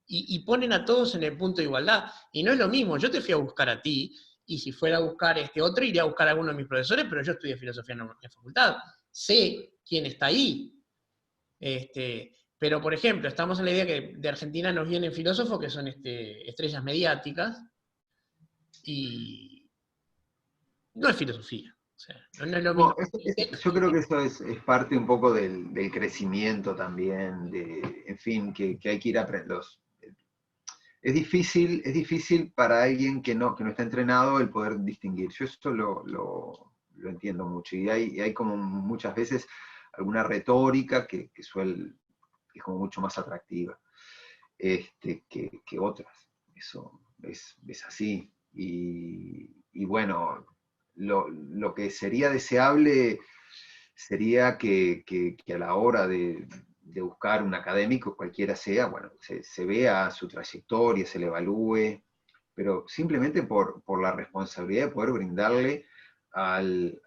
Y ponen a todos en el punto de igualdad. Y no es lo mismo, yo te fui a buscar a ti, y si fuera a buscar este otro, iría a buscar a alguno de mis profesores, pero yo estudié filosofía en la facultad. Sé quién está ahí. Pero, por ejemplo, estamos en la idea que de Argentina nos vienen filósofos que son estrellas mediáticas, y no es filosofía. O sea, no es lo mismo. Bueno, yo creo que eso es parte un poco del crecimiento también, en fin, que hay que ir aprendiendo. Es difícil para alguien que no está entrenado el poder distinguir. Yo eso lo entiendo mucho. Y hay como muchas veces alguna retórica que es como mucho más atractiva que otras. Eso es así. Y bueno, lo que sería deseable sería que a la hora de buscar un académico, cualquiera sea, bueno, se vea su trayectoria, se le evalúe, pero simplemente por la responsabilidad de poder brindarle al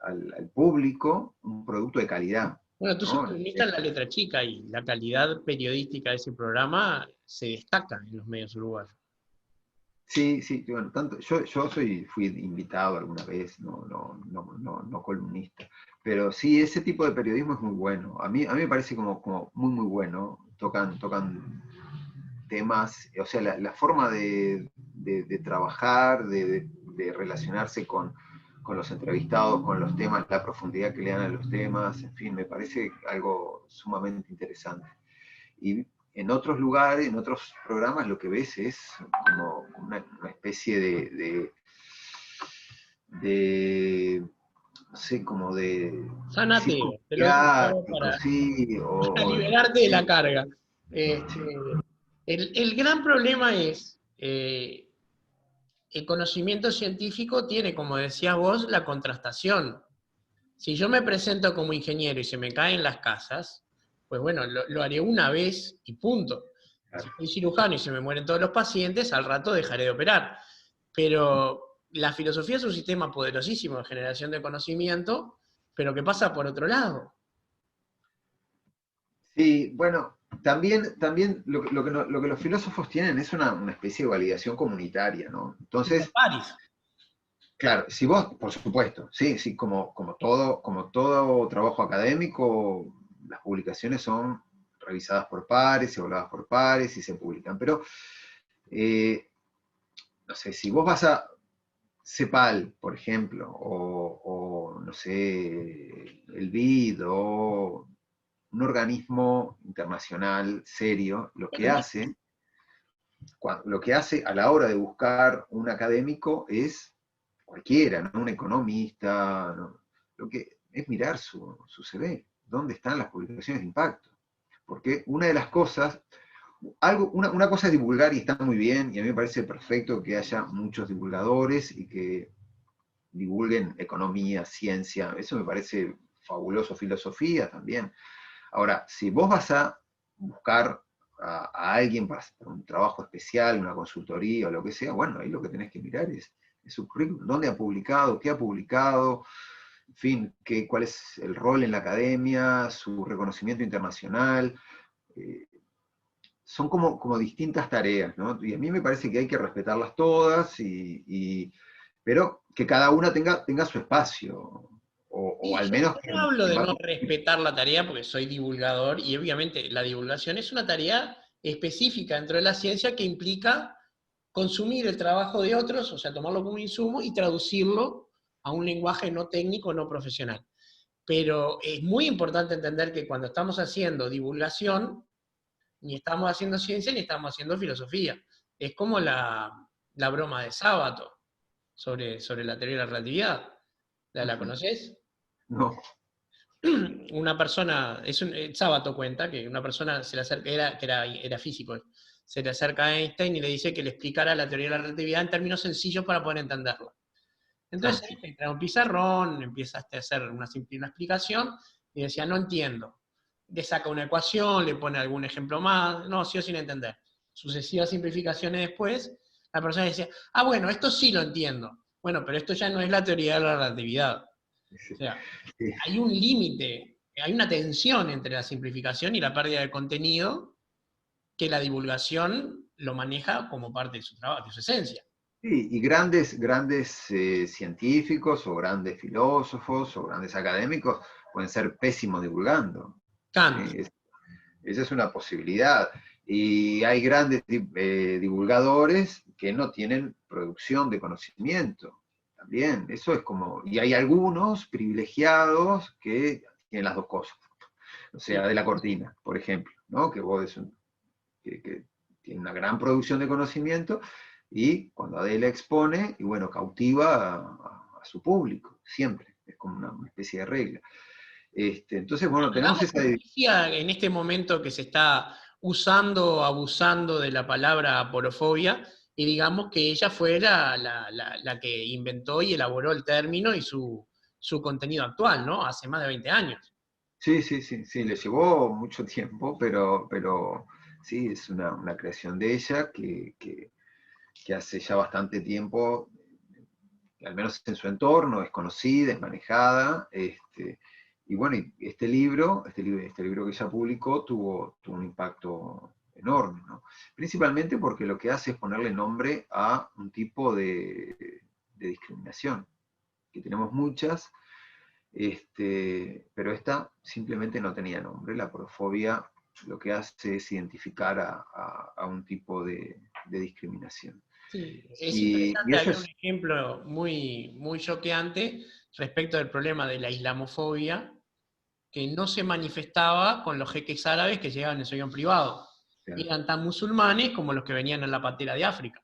público un producto de calidad. Bueno, tú sos ¿No? columnista en La Letra Chica y la calidad periodística de ese programa se destaca en los medios uruguayos. Sí, sí, bueno, yo fui invitado alguna vez, no columnista, pero sí, ese tipo de periodismo es muy bueno. A mí me parece como muy, muy bueno. Tocan temas, o sea, la forma de trabajar, de relacionarse con los entrevistados, con los temas, la profundidad que le dan a los temas, en fin, me parece algo sumamente interesante. Y en otros lugares, en otros programas, lo que ves es como una especie no sé, como de Sanate, circo te lo digo mediático, para, sí, para liberarte de la sí, carga. sí. El gran problema es, el conocimiento científico tiene, como decías vos, la contrastación. Si yo me presento como ingeniero y se me caen las casas, pues bueno, lo haré una vez y punto. Si Claro. soy cirujano y se me mueren todos los pacientes, al rato dejaré de operar. Pero la filosofía es un sistema poderosísimo de generación de conocimiento, pero que pasa por otro lado. Sí, bueno, también lo que los filósofos tienen es una especie de validación comunitaria, ¿no? Entonces, Paris. claro, si vos, por supuesto, sí, sí, como todo trabajo académico, las publicaciones son revisadas por pares, evaluadas por pares y se publican. Pero, eh, no sé, si vos vas a CEPAL, por ejemplo, o no sé, el BID, o un organismo internacional serio, lo que hace a la hora de buscar un académico es cualquiera, ¿no? Un economista, ¿no? Lo que es mirar su CV, dónde están las publicaciones de impacto. Porque una de las cosas, una cosa es divulgar y está muy bien, y a mí me parece perfecto que haya muchos divulgadores y que divulguen economía, ciencia, eso me parece fabuloso, filosofía también. Ahora, si vos vas a buscar a alguien para un trabajo especial, una consultoría o lo que sea, bueno, ahí lo que tenés que mirar es su currículum, dónde ha publicado, qué ha publicado, en fin, cuál es el rol en la academia, su reconocimiento internacional. Son como distintas tareas, ¿no? Y a mí me parece que hay que respetarlas todas, pero que cada una tenga su espacio, o Y al yo, menos yo no quien, hablo quien de va a no competir. respetar la tarea porque soy divulgador y obviamente la divulgación es una tarea específica dentro de la ciencia que implica consumir el trabajo de otros, o sea, tomarlo como insumo y traducirlo a un lenguaje no técnico, no profesional. Pero es muy importante entender que cuando estamos haciendo divulgación, ni estamos haciendo ciencia ni estamos haciendo filosofía. Es como la broma de Sábato sobre la teoría de la relatividad. ¿La Ujú. conoces? No, Una persona, Sábato cuenta que una persona se le acerca, era físico, se le acerca a Einstein y le dice que le explicara la teoría de la relatividad en términos sencillos para poder entenderla. Entonces sí. Einstein trae un pizarrón, empieza a hacer una explicación y decía, no entiendo. Le saca una ecuación, le pone algún ejemplo más, no, sí o sin entender. Sucesivas simplificaciones después, la persona decía, ah, bueno, esto sí lo entiendo. Bueno, pero esto ya no es la teoría de la relatividad. O Sí, sea, sí. hay un límite, hay una tensión entre la simplificación y la pérdida de contenido que la divulgación lo maneja como parte de su trabajo, de su esencia. Sí, y grandes científicos, o grandes filósofos, o grandes académicos pueden ser pésimos divulgando. ¿Sí? Kant. Esa es una posibilidad. Y hay grandes divulgadores que no tienen producción de conocimiento. También, eso es como. Y hay algunos privilegiados que tienen las dos cosas. O sea, Sí. de la Cortina, por ejemplo, ¿no? Que vos es que tiene una gran producción de conocimiento, y cuando Adela expone, y bueno, cautiva a su público, siempre. Es como una especie de regla. Entonces, bueno, tenemos Hagamos esa. justicia en este momento que se está usando, abusando de la palabra aporofobia, y digamos que ella fue la que inventó y elaboró el término y su contenido actual, ¿no? Hace más de 20 años. Sí, sí, sí, sí, le llevó mucho tiempo, pero sí, es una creación de ella que hace ya bastante tiempo, al menos en su entorno, es conocida, es manejada. Y bueno, y este libro que ella publicó tuvo un impacto enorme, ¿no? Principalmente porque lo que hace es ponerle nombre a un tipo de discriminación, que tenemos muchas. Pero esta simplemente no tenía nombre. La porofobia lo que hace es identificar a un tipo de discriminación. Sí, es Y interesante, eso había un es, ejemplo muy choqueante respecto del problema de la islamofobia, que no se manifestaba con los jeques árabes que llegaban en su avión privado. claro, Eran tan musulmanes como los que venían en la pantera de África.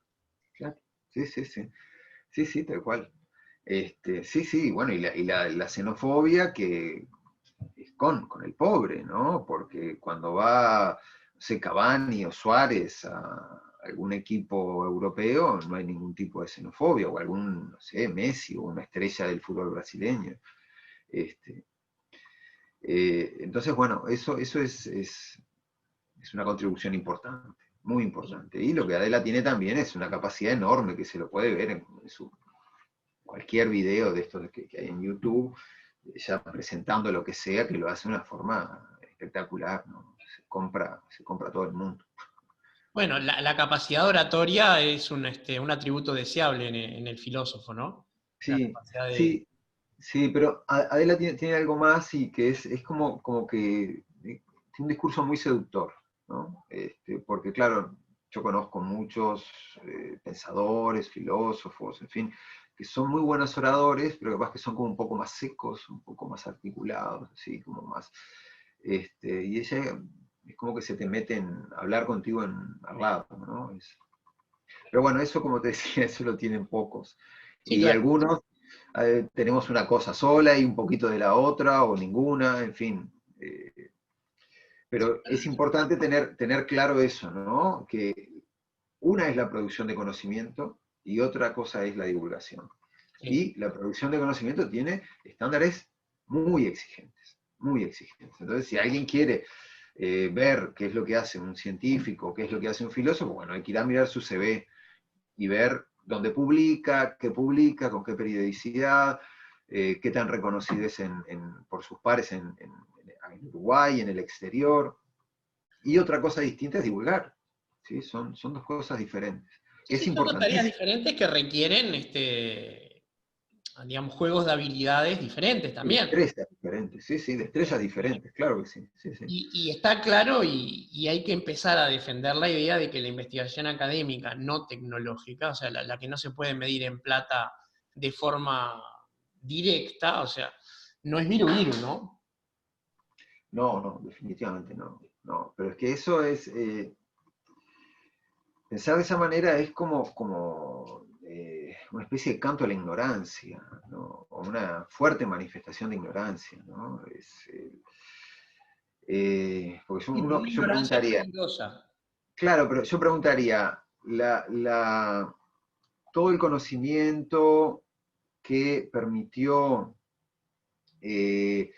claro. Sí, sí, sí. Sí, sí, tal cual. Sí, sí, bueno, y la xenofobia que es con el pobre, ¿no? Porque cuando va, no sé, Cavani o Suárez a algún equipo europeo, no hay ningún tipo de xenofobia, o algún, no sé, Messi o una estrella del fútbol brasileño. Este, entonces, bueno, eso es una contribución importante, muy importante. Y lo que Adela tiene también es una capacidad enorme, que se lo puede ver en cualquier video de estos que hay en YouTube, ya presentando lo que sea, que lo hace de una forma espectacular, ¿no? Se compra todo el mundo. Bueno, la capacidad oratoria es un atributo deseable en el filósofo, ¿no? La Sí, capacidad de... sí, sí, pero Adela tiene algo más, y que es como que tiene un discurso muy seductor, ¿no? Porque claro, yo conozco muchos pensadores, filósofos, en fin, que son muy buenos oradores, pero capaz que son como un poco más secos, un poco más articulados, así como más. Y ella es como que se te mete en hablar contigo al lado, ¿no? Pero bueno, eso, como te decía, eso lo tienen pocos. Sí, Y claro. algunos tenemos una cosa sola y un poquito de la otra, o ninguna, en fin. Pero es importante tener claro eso, ¿no? Que una es la producción de conocimiento y otra cosa es la divulgación. Sí. Y la producción de conocimiento tiene estándares muy exigentes, muy exigentes. Entonces, si alguien quiere ver qué es lo que hace un científico, qué es lo que hace un filósofo, bueno, hay que ir a mirar su CV y ver dónde publica, con qué periodicidad, qué tan reconocido es por sus pares en Uruguay, en el exterior. Y otra cosa distinta es divulgar. ¿Sí? Son dos cosas diferentes. Sí, Es sí, son dos tareas importantísimo. diferentes que requieren, digamos, juegos de habilidades diferentes también. Destrezas diferentes, sí, sí, destrezas diferentes, claro que sí. Sí, sí. Y está claro, y hay que empezar a defender la idea de que la investigación académica, no tecnológica, o sea, la que no se puede medir en plata de forma directa, o sea, no es viru viru, ¿no? No, no, definitivamente no. No, pero es que eso es, pensar de esa manera es como una especie de canto a la ignorancia, ¿no? O una fuerte manifestación de ignorancia, ¿no? Porque Sí, pero uno, una yo ignorancia preguntaría, peligrosa. claro, pero yo preguntaría, todo el conocimiento que permitió eh,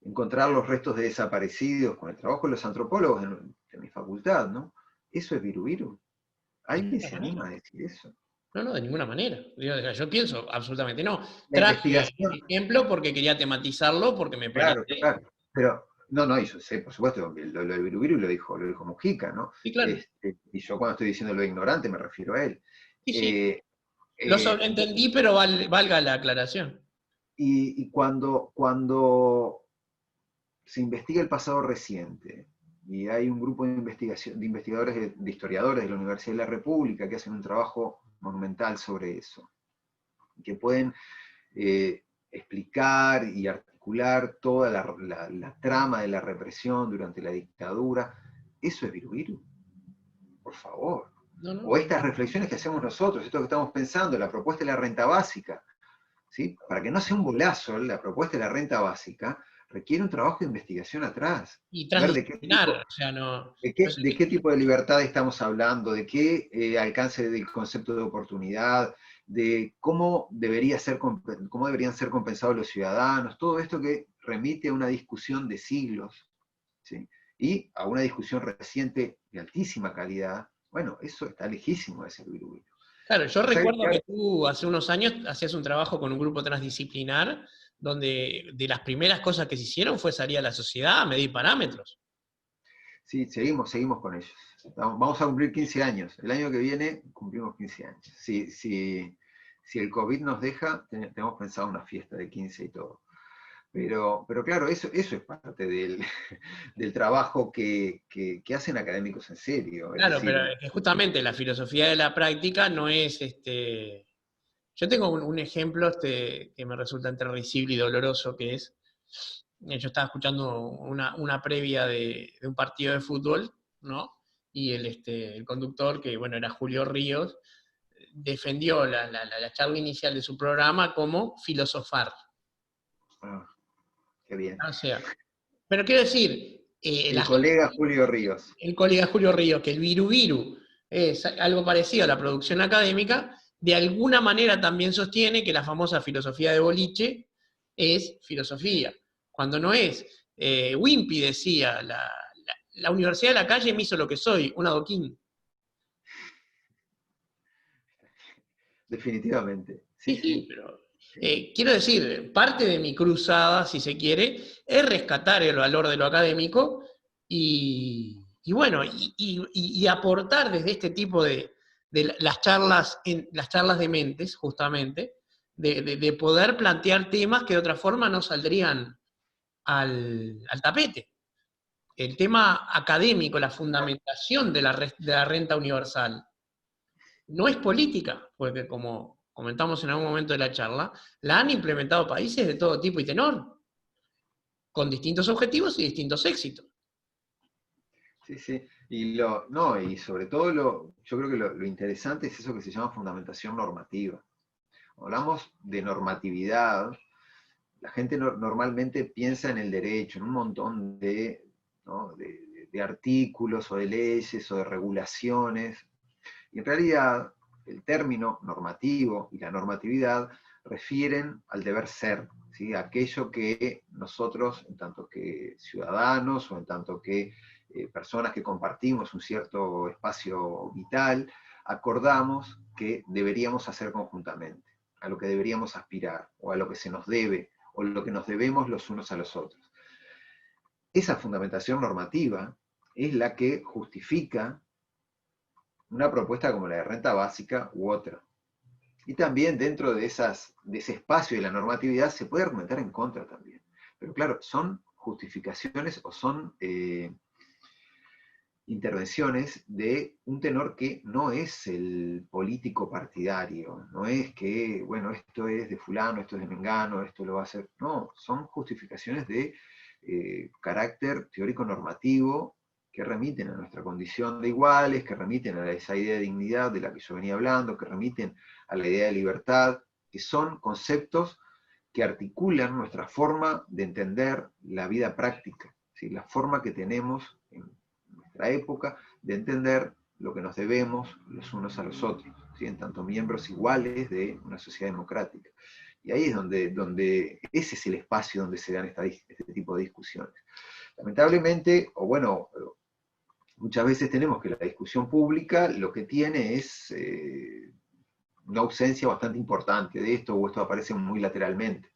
encontrar los restos de desaparecidos con el trabajo de los antropólogos de mi facultad, ¿no? ¿Eso es viru viru? De ¿Alguien ninguna se manera. anima a decir eso? No, no, de ninguna manera. Yo pienso, absolutamente no. La Traje investigación, el ejemplo porque quería tematizarlo, porque me claro, parece. claro, pero no, no, y yo sé, por supuesto, lo del viru viru lo dijo Mujica, ¿no? Sí, claro. Y yo cuando estoy diciendo lo ignorante me refiero a él. Sí, sí. Eh, Lo eh, sobreentendí, pero valga la aclaración. y cuando se investiga el pasado reciente, y hay un grupo de investigación, de investigadores, de historiadores de la Universidad de la República que hacen un trabajo monumental sobre eso, que pueden explicar y articular toda la trama de la represión durante la dictadura, eso es viru viru, por favor. No, no. O estas reflexiones que hacemos nosotros, esto que estamos pensando, la propuesta de la renta básica, ¿sí? Para que no sea un bolazo, la propuesta de la renta básica requiere un trabajo de investigación atrás, Y ver transdisciplinar, o sea, no. de qué tipo de libertad estamos hablando, de qué alcance del concepto de oportunidad, de cómo deberían ser compensados los ciudadanos, todo esto que remite a una discusión de siglos, ¿sí? Y a una discusión reciente de altísima calidad. Bueno, eso está lejísimo de ser viru viru. Claro, yo O sea recuerdo que, que tú hace unos años hacías un trabajo con un grupo transdisciplinar donde de las primeras cosas que se hicieron fue salir a la sociedad a medir parámetros. sí, seguimos con ellos. Vamos a cumplir 15 años. El año que viene cumplimos 15 años. Si el COVID nos deja, tenemos pensado una fiesta de 15 y todo. Pero claro, eso es parte del trabajo que hacen académicos en serio. Es Claro, pero decir, es que justamente la filosofía de la práctica no es Yo tengo un ejemplo que me resulta entre risible y doloroso, que es, yo estaba escuchando una previa de un partido de fútbol, ¿no? Y el conductor, que bueno, era Julio Ríos, defendió la charla inicial de su programa como filosofar. ah, qué bien. O sea, pero quiero decir, El colega Julio Ríos. el colega Julio Ríos, que el viru viru es algo parecido a la producción académica, de alguna manera también sostiene que la famosa filosofía de boliche es filosofía, cuando no es. Wimpy decía, la Universidad de la Calle me hizo lo que soy, un adoquín. Definitivamente. Sí, Sí, sí, sí. pero Sí, quiero decir, parte de mi cruzada, si se quiere, es rescatar el valor de lo académico y bueno, y aportar desde este tipo de las charlas de mentes, justamente, de poder plantear temas que de otra forma no saldrían al tapete. El tema académico, la fundamentación de la renta universal, no es política, porque como comentamos en algún momento de la charla, la han implementado países de todo tipo y tenor, con distintos objetivos y distintos éxitos. sí, sí. No, y sobre todo yo creo que lo interesante es eso que se llama fundamentación normativa. Hablamos de normatividad, la gente normalmente piensa en el derecho, en un montón ¿no? de artículos o de leyes o de regulaciones, y en realidad el término normativo y la normatividad refieren al deber ser, ¿sí? Aquello que nosotros, en tanto que ciudadanos o en tanto que personas que compartimos un cierto espacio vital, acordamos que deberíamos hacer conjuntamente, a lo que deberíamos aspirar, o a lo que se nos debe, o lo que nos debemos los unos a los otros. Esa fundamentación normativa es la que justifica una propuesta como la de renta básica u otra. Y también dentro de ese espacio de la normatividad se puede argumentar en contra también. Pero claro, son justificaciones o son intervenciones de un tenor que no es el político partidario, no es que, bueno, esto es de fulano, esto es de mengano, esto lo va a hacer. No, son justificaciones de carácter teórico normativo que remiten a nuestra condición de iguales, que remiten a esa idea de dignidad de la que yo venía hablando, que remiten a la idea de libertad, que son conceptos que articulan nuestra forma de entender la vida práctica, ¿sí? La forma que tenemos en nuestra época de entender lo que nos debemos los unos a los otros, ¿sí? En tanto miembros iguales de una sociedad democrática. Y ahí es donde ese es el espacio donde se dan este tipo de discusiones. Lamentablemente, o bueno, muchas veces tenemos que la discusión pública lo que tiene es una ausencia bastante importante de esto, o esto aparece muy lateralmente.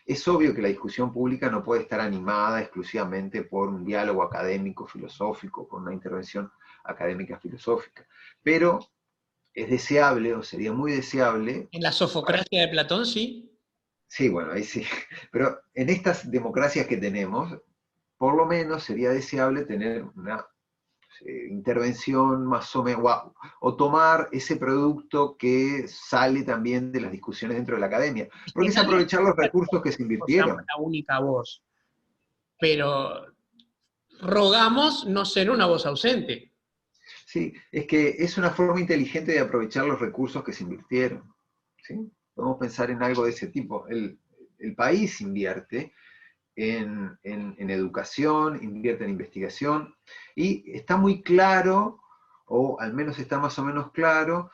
Es obvio que la discusión pública no puede estar animada exclusivamente por un diálogo académico, filosófico, por una intervención académica filosófica, pero es deseable, o sería muy deseable... En la sofocracia de Platón, sí. Sí, bueno, ahí sí. Pero en estas democracias que tenemos, por lo menos sería deseable tener una intervención más o menos, o tomar ese producto que sale también de las discusiones dentro de la academia, porque es Nadie aprovechar los recursos que se seamos invirtieron. la única voz, pero rogamos no ser una voz ausente. Sí, es que es una forma inteligente de aprovechar los recursos que se invirtieron, ¿sí? Podemos pensar en algo de ese tipo. El país invierte en educación, invierte en investigación, y está muy claro, o al menos está más o menos claro,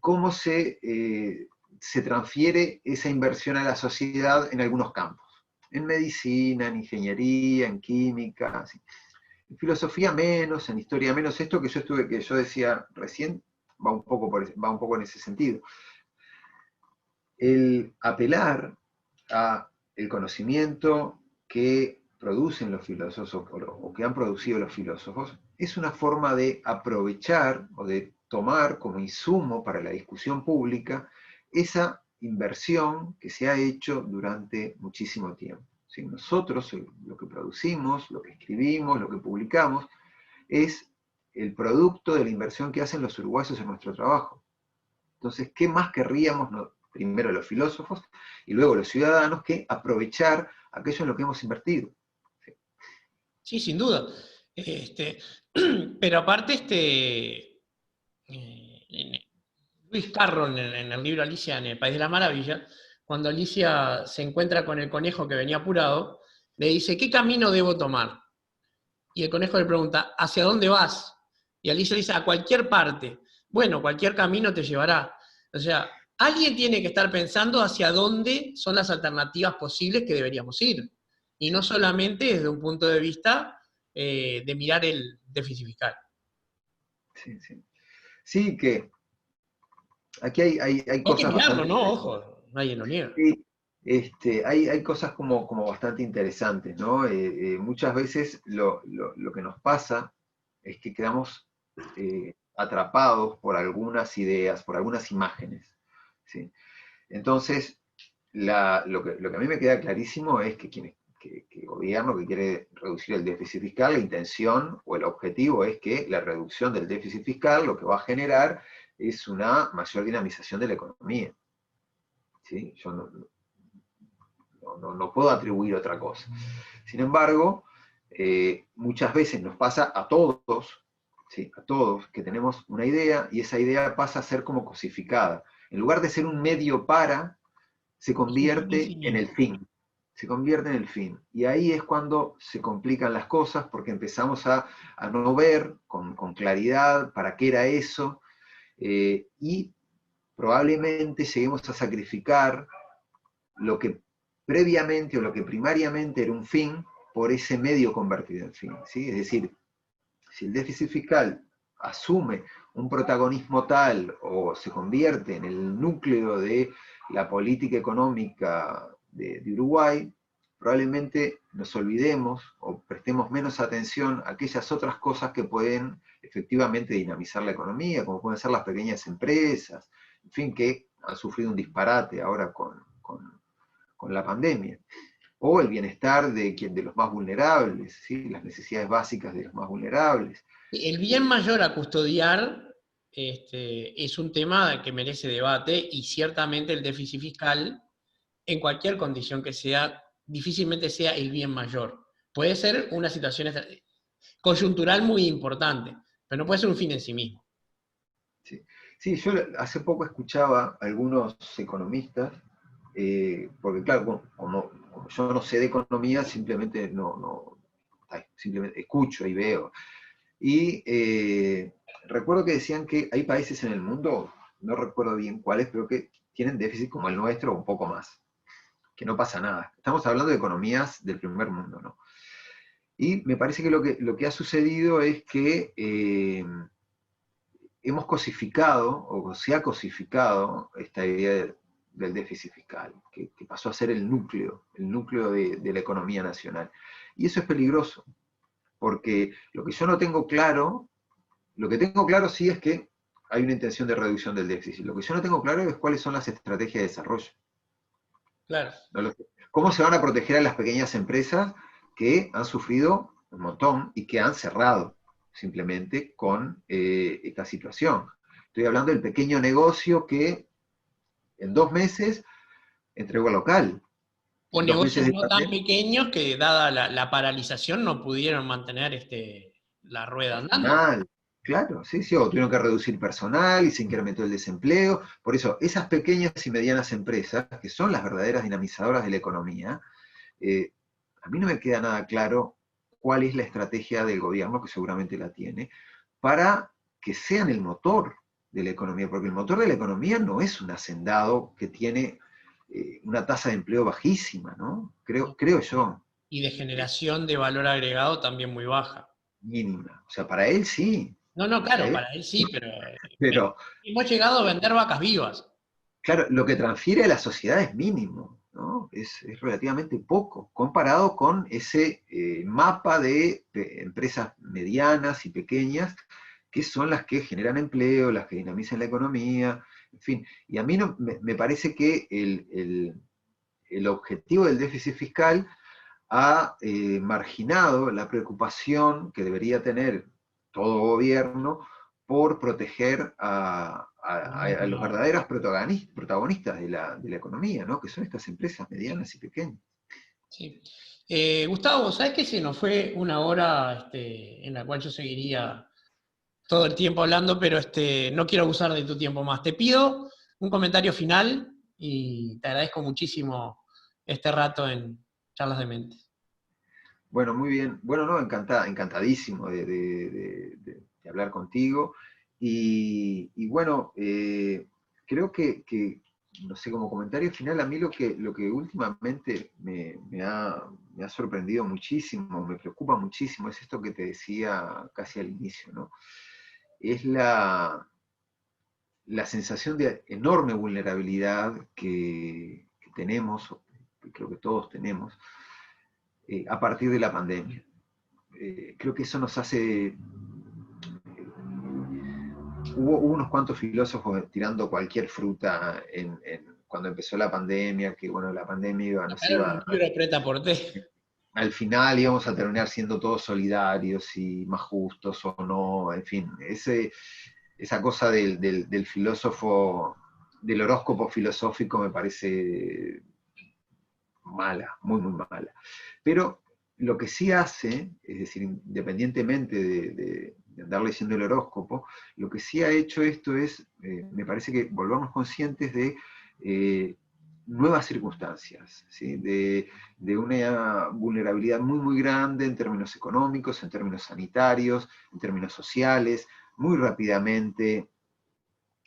cómo se transfiere esa inversión a la sociedad en algunos campos. En medicina, en ingeniería, en química, así. En filosofía menos, en historia menos. Esto que yo decía recién, va un poco en ese sentido. El apelar a el conocimiento que producen los filósofos o que han producido los filósofos es una forma de aprovechar o de tomar como insumo para la discusión pública esa inversión que se ha hecho durante muchísimo tiempo. ¿Sí? Nosotros lo que producimos, lo que escribimos, lo que publicamos, es el producto de la inversión que hacen los uruguayos en nuestro trabajo. Entonces, ¿qué más querríamos, primero los filósofos y luego los ciudadanos, que aprovechar aquello en lo que hemos invertido? Sí, Sí, sin duda. Pero aparte, Luis Carroll en el libro Alicia en el País de la Maravilla, cuando Alicia se encuentra con el conejo que venía apurado, le dice, ¿qué camino debo tomar? Y el conejo le pregunta, ¿hacia dónde vas? Y Alicia le dice, a cualquier parte. Bueno, cualquier camino te llevará. O sea, alguien tiene que estar pensando hacia dónde son las alternativas posibles que deberíamos ir. Y no solamente desde un punto de vista de mirar el déficit fiscal. sí, sí. Sí, que aquí hay Hay que cosas mirarlo, bastante... ¿no? Ojo, nadie lo niega. Sí, hay cosas como bastante interesantes, ¿no? Muchas veces lo que nos pasa es que quedamos atrapados por algunas ideas, por algunas imágenes, ¿sí? Entonces, lo que a mí me queda clarísimo es que el gobierno que quiere reducir el déficit fiscal, la intención o el objetivo es que la reducción del déficit fiscal lo que va a generar es una mayor dinamización de la economía. ¿Sí? Yo no puedo atribuir otra cosa. Sin embargo, muchas veces nos pasa a todos, ¿sí? A todos, que tenemos una idea y esa idea pasa a ser como cosificada. En lugar de ser un medio para, se convierte en el fin. Se convierte en el fin. Y ahí es cuando se complican las cosas porque empezamos a no ver con claridad para qué era eso, y probablemente lleguemos a sacrificar lo que previamente o lo que primariamente era un fin por ese medio convertido en fin, ¿sí? Es decir, si el déficit fiscal asume un protagonismo tal o se convierte en el núcleo de la política económica de Uruguay, probablemente nos olvidemos o prestemos menos atención a aquellas otras cosas que pueden efectivamente dinamizar la economía, como pueden ser las pequeñas empresas, en fin, que han sufrido un disparate ahora con la pandemia. O el bienestar de los más vulnerables, ¿sí? Las necesidades básicas de los más vulnerables. El bien mayor a custodiar es un tema que merece debate y ciertamente el déficit fiscal, en cualquier condición que sea, difícilmente sea el bien mayor. Puede ser una situación coyuntural muy importante, pero no puede ser un fin en sí mismo. Sí, sí, yo hace poco escuchaba a algunos economistas, porque claro, como yo no sé de economía, simplemente simplemente escucho y veo. Y recuerdo que decían que hay países en el mundo, no recuerdo bien cuáles, pero que tienen déficit como el nuestro o un poco más, que no pasa nada. Estamos hablando de economías del primer mundo, ¿no? Y me parece que lo que ha sucedido es que hemos cosificado, o se ha cosificado, esta idea del déficit fiscal, que pasó a ser el núcleo de la economía nacional. Y eso es peligroso, porque lo que yo no tengo claro, lo que tengo claro sí es que hay una intención de reducción del déficit. Lo que yo no tengo claro es cuáles son las estrategias de desarrollo. Claro. ¿Cómo se van a proteger a las pequeñas empresas que han sufrido un montón y que han cerrado simplemente con esta situación? Estoy hablando del pequeño negocio que en 2 meses entregó al local. O En 2 meses negocios de no tan pandemia, pequeños que, dada la paralización, no pudieron mantener la rueda andando. personal. Claro, sí, sí, o tuvieron que reducir personal y se incrementó el desempleo. Por eso, esas pequeñas y medianas empresas, que son las verdaderas dinamizadoras de la economía, eh, a mí no me queda nada claro cuál es la estrategia del gobierno, que seguramente la tiene, para que sean el motor de la economía, porque el motor de la economía no es un hacendado que tiene una tasa de empleo bajísima, ¿no? Creo yo, Y de generación de valor agregado también muy baja. mínima. O sea, para él sí, No, no, para claro, él, para él sí, pero pero hemos llegado a vender vacas vivas. claro, lo que transfiere a la sociedad es mínimo, ¿no? Es relativamente poco, comparado con ese mapa de empresas medianas y pequeñas, que son las que generan empleo, las que dinamizan la economía, en fin. Y a mí no, me parece que el objetivo del déficit fiscal ha marginado la preocupación que debería tener todo gobierno por proteger a los verdaderos protagonistas de la economía, ¿no? Que son estas empresas medianas y pequeñas. Sí. Gustavo, ¿sabes que se nos fue una hora en la cual yo seguiría todo el tiempo hablando, pero no quiero abusar de tu tiempo más? Te pido un comentario final y te agradezco muchísimo este rato en Charlas de Mentes. Bueno, muy bien. Bueno, no, encantadísimo de hablar contigo. Y bueno, creo que, no sé, como comentario final, a mí lo que últimamente me ha sorprendido muchísimo, me preocupa muchísimo, es esto que te decía casi al inicio, ¿no? Es la sensación de enorme vulnerabilidad que tenemos, que creo que todos tenemos, a partir de la pandemia. Creo que eso nos hace. Hubo unos cuantos filósofos tirando cualquier fruta cuando empezó la pandemia, que bueno, la pandemia nos Sacaron un iba. libro preta por té. Al final íbamos a terminar siendo todos solidarios y más justos o no, en fin, esa cosa del filósofo, del horóscopo filosófico me parece mala, muy, muy mala. Pero lo que sí hace, es decir, independientemente de andar leyendo el horóscopo, lo que sí ha hecho esto es, me parece que volvernos conscientes de nuevas circunstancias, ¿sí? de una vulnerabilidad muy, muy grande en términos económicos, en términos sanitarios, en términos sociales. Muy rápidamente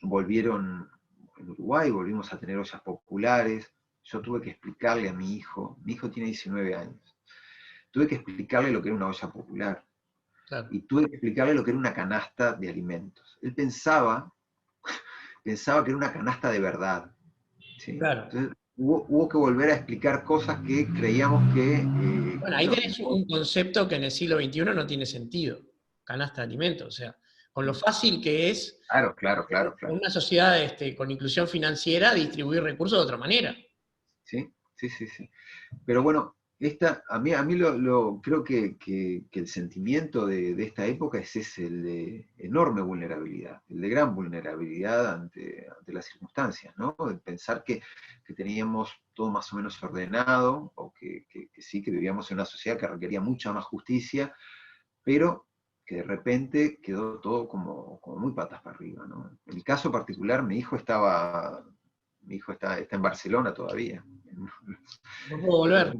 volvieron, en Uruguay volvimos a tener ollas populares. Yo tuve que explicarle a mi hijo tiene 19 años, tuve que explicarle lo que era una olla popular. Claro. Y tuve que explicarle lo que era una canasta de alimentos. Él pensaba que era una canasta de verdad. ¿Sí? Claro. Entonces hubo que volver a explicar cosas que creíamos que... Bueno, ahí tenés un concepto que en el siglo XXI no tiene sentido, canasta de alimentos, o sea, con lo fácil que es Claro. en una sociedad con inclusión financiera distribuir recursos de otra manera. Sí. Pero bueno, a mí creo que el sentimiento de esta época es ese, el de enorme vulnerabilidad, el de gran vulnerabilidad ante las circunstancias, ¿no? El pensar que teníamos todo más o menos ordenado, o que sí, que vivíamos en una sociedad que requería mucha más justicia, pero que de repente quedó todo como muy patas para arriba, ¿no? En mi caso particular, mi hijo está en Barcelona todavía. No puedo volver.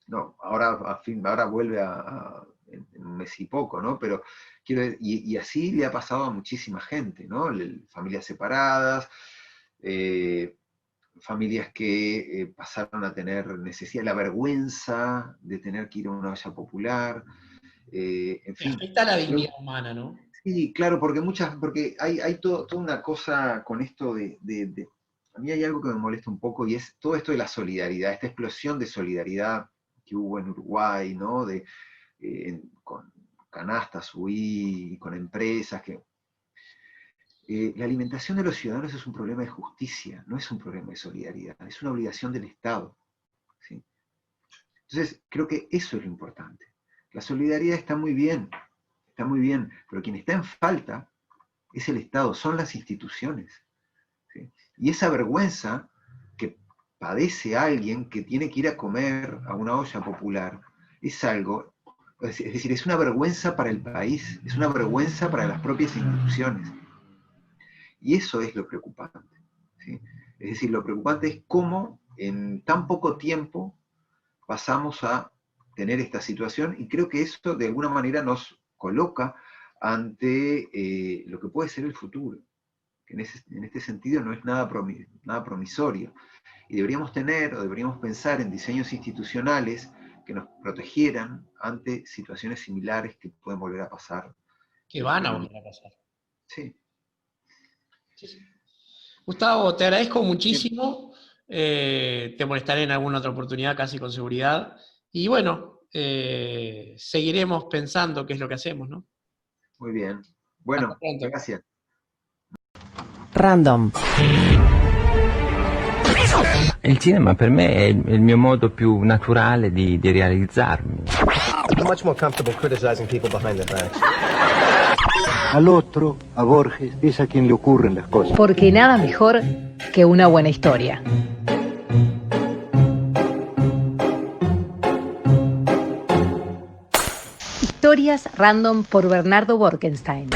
No, ahora vuelve en un mes y poco, ¿no? Pero y así le ha pasado a muchísima gente, ¿no? Familias separadas, familias que pasaron a tener necesidad, la vergüenza de tener que ir a una olla popular, en fin. Afecta la dignidad humana, ¿no? Sí, claro, porque hay toda una cosa con esto a mí hay algo que me molesta un poco, y es todo esto de la solidaridad, esta explosión de solidaridad que hubo en Uruguay, ¿no? Con canastas, UI, con empresas, la alimentación de los ciudadanos es un problema de justicia, no es un problema de solidaridad, es una obligación del Estado, ¿sí? Entonces, creo que eso es lo importante. La solidaridad está muy bien, pero quien está en falta es el Estado, son las instituciones, ¿sí? Y esa vergüenza que padece alguien que tiene que ir a comer a una olla popular es algo, es decir, es una vergüenza para el país, es una vergüenza para las propias instituciones. Y eso es lo preocupante, ¿sí? Es decir, lo preocupante es cómo en tan poco tiempo pasamos a tener esta situación, y creo que esto de alguna manera nos coloca ante lo que puede ser el futuro, que en este sentido no es nada promisorio. Y deberíamos pensar en diseños institucionales que nos protegieran ante situaciones similares que pueden volver a pasar. Que van a volver a pasar. Sí. Gustavo, te agradezco muchísimo. Te molestaré en alguna otra oportunidad, casi con seguridad. Y bueno, seguiremos pensando qué es lo que hacemos, ¿no? Muy bien. Bueno, gracias. Random. Il cinema per me è il mio modo più naturale di realizzarmi. I'm much more comfortable criticizing people behind their backs. Al otro, a Borges, es a quien le ocurren las cosas. Porque nada mejor que una buena historia. Historias Random por Bernardo Borkenstein.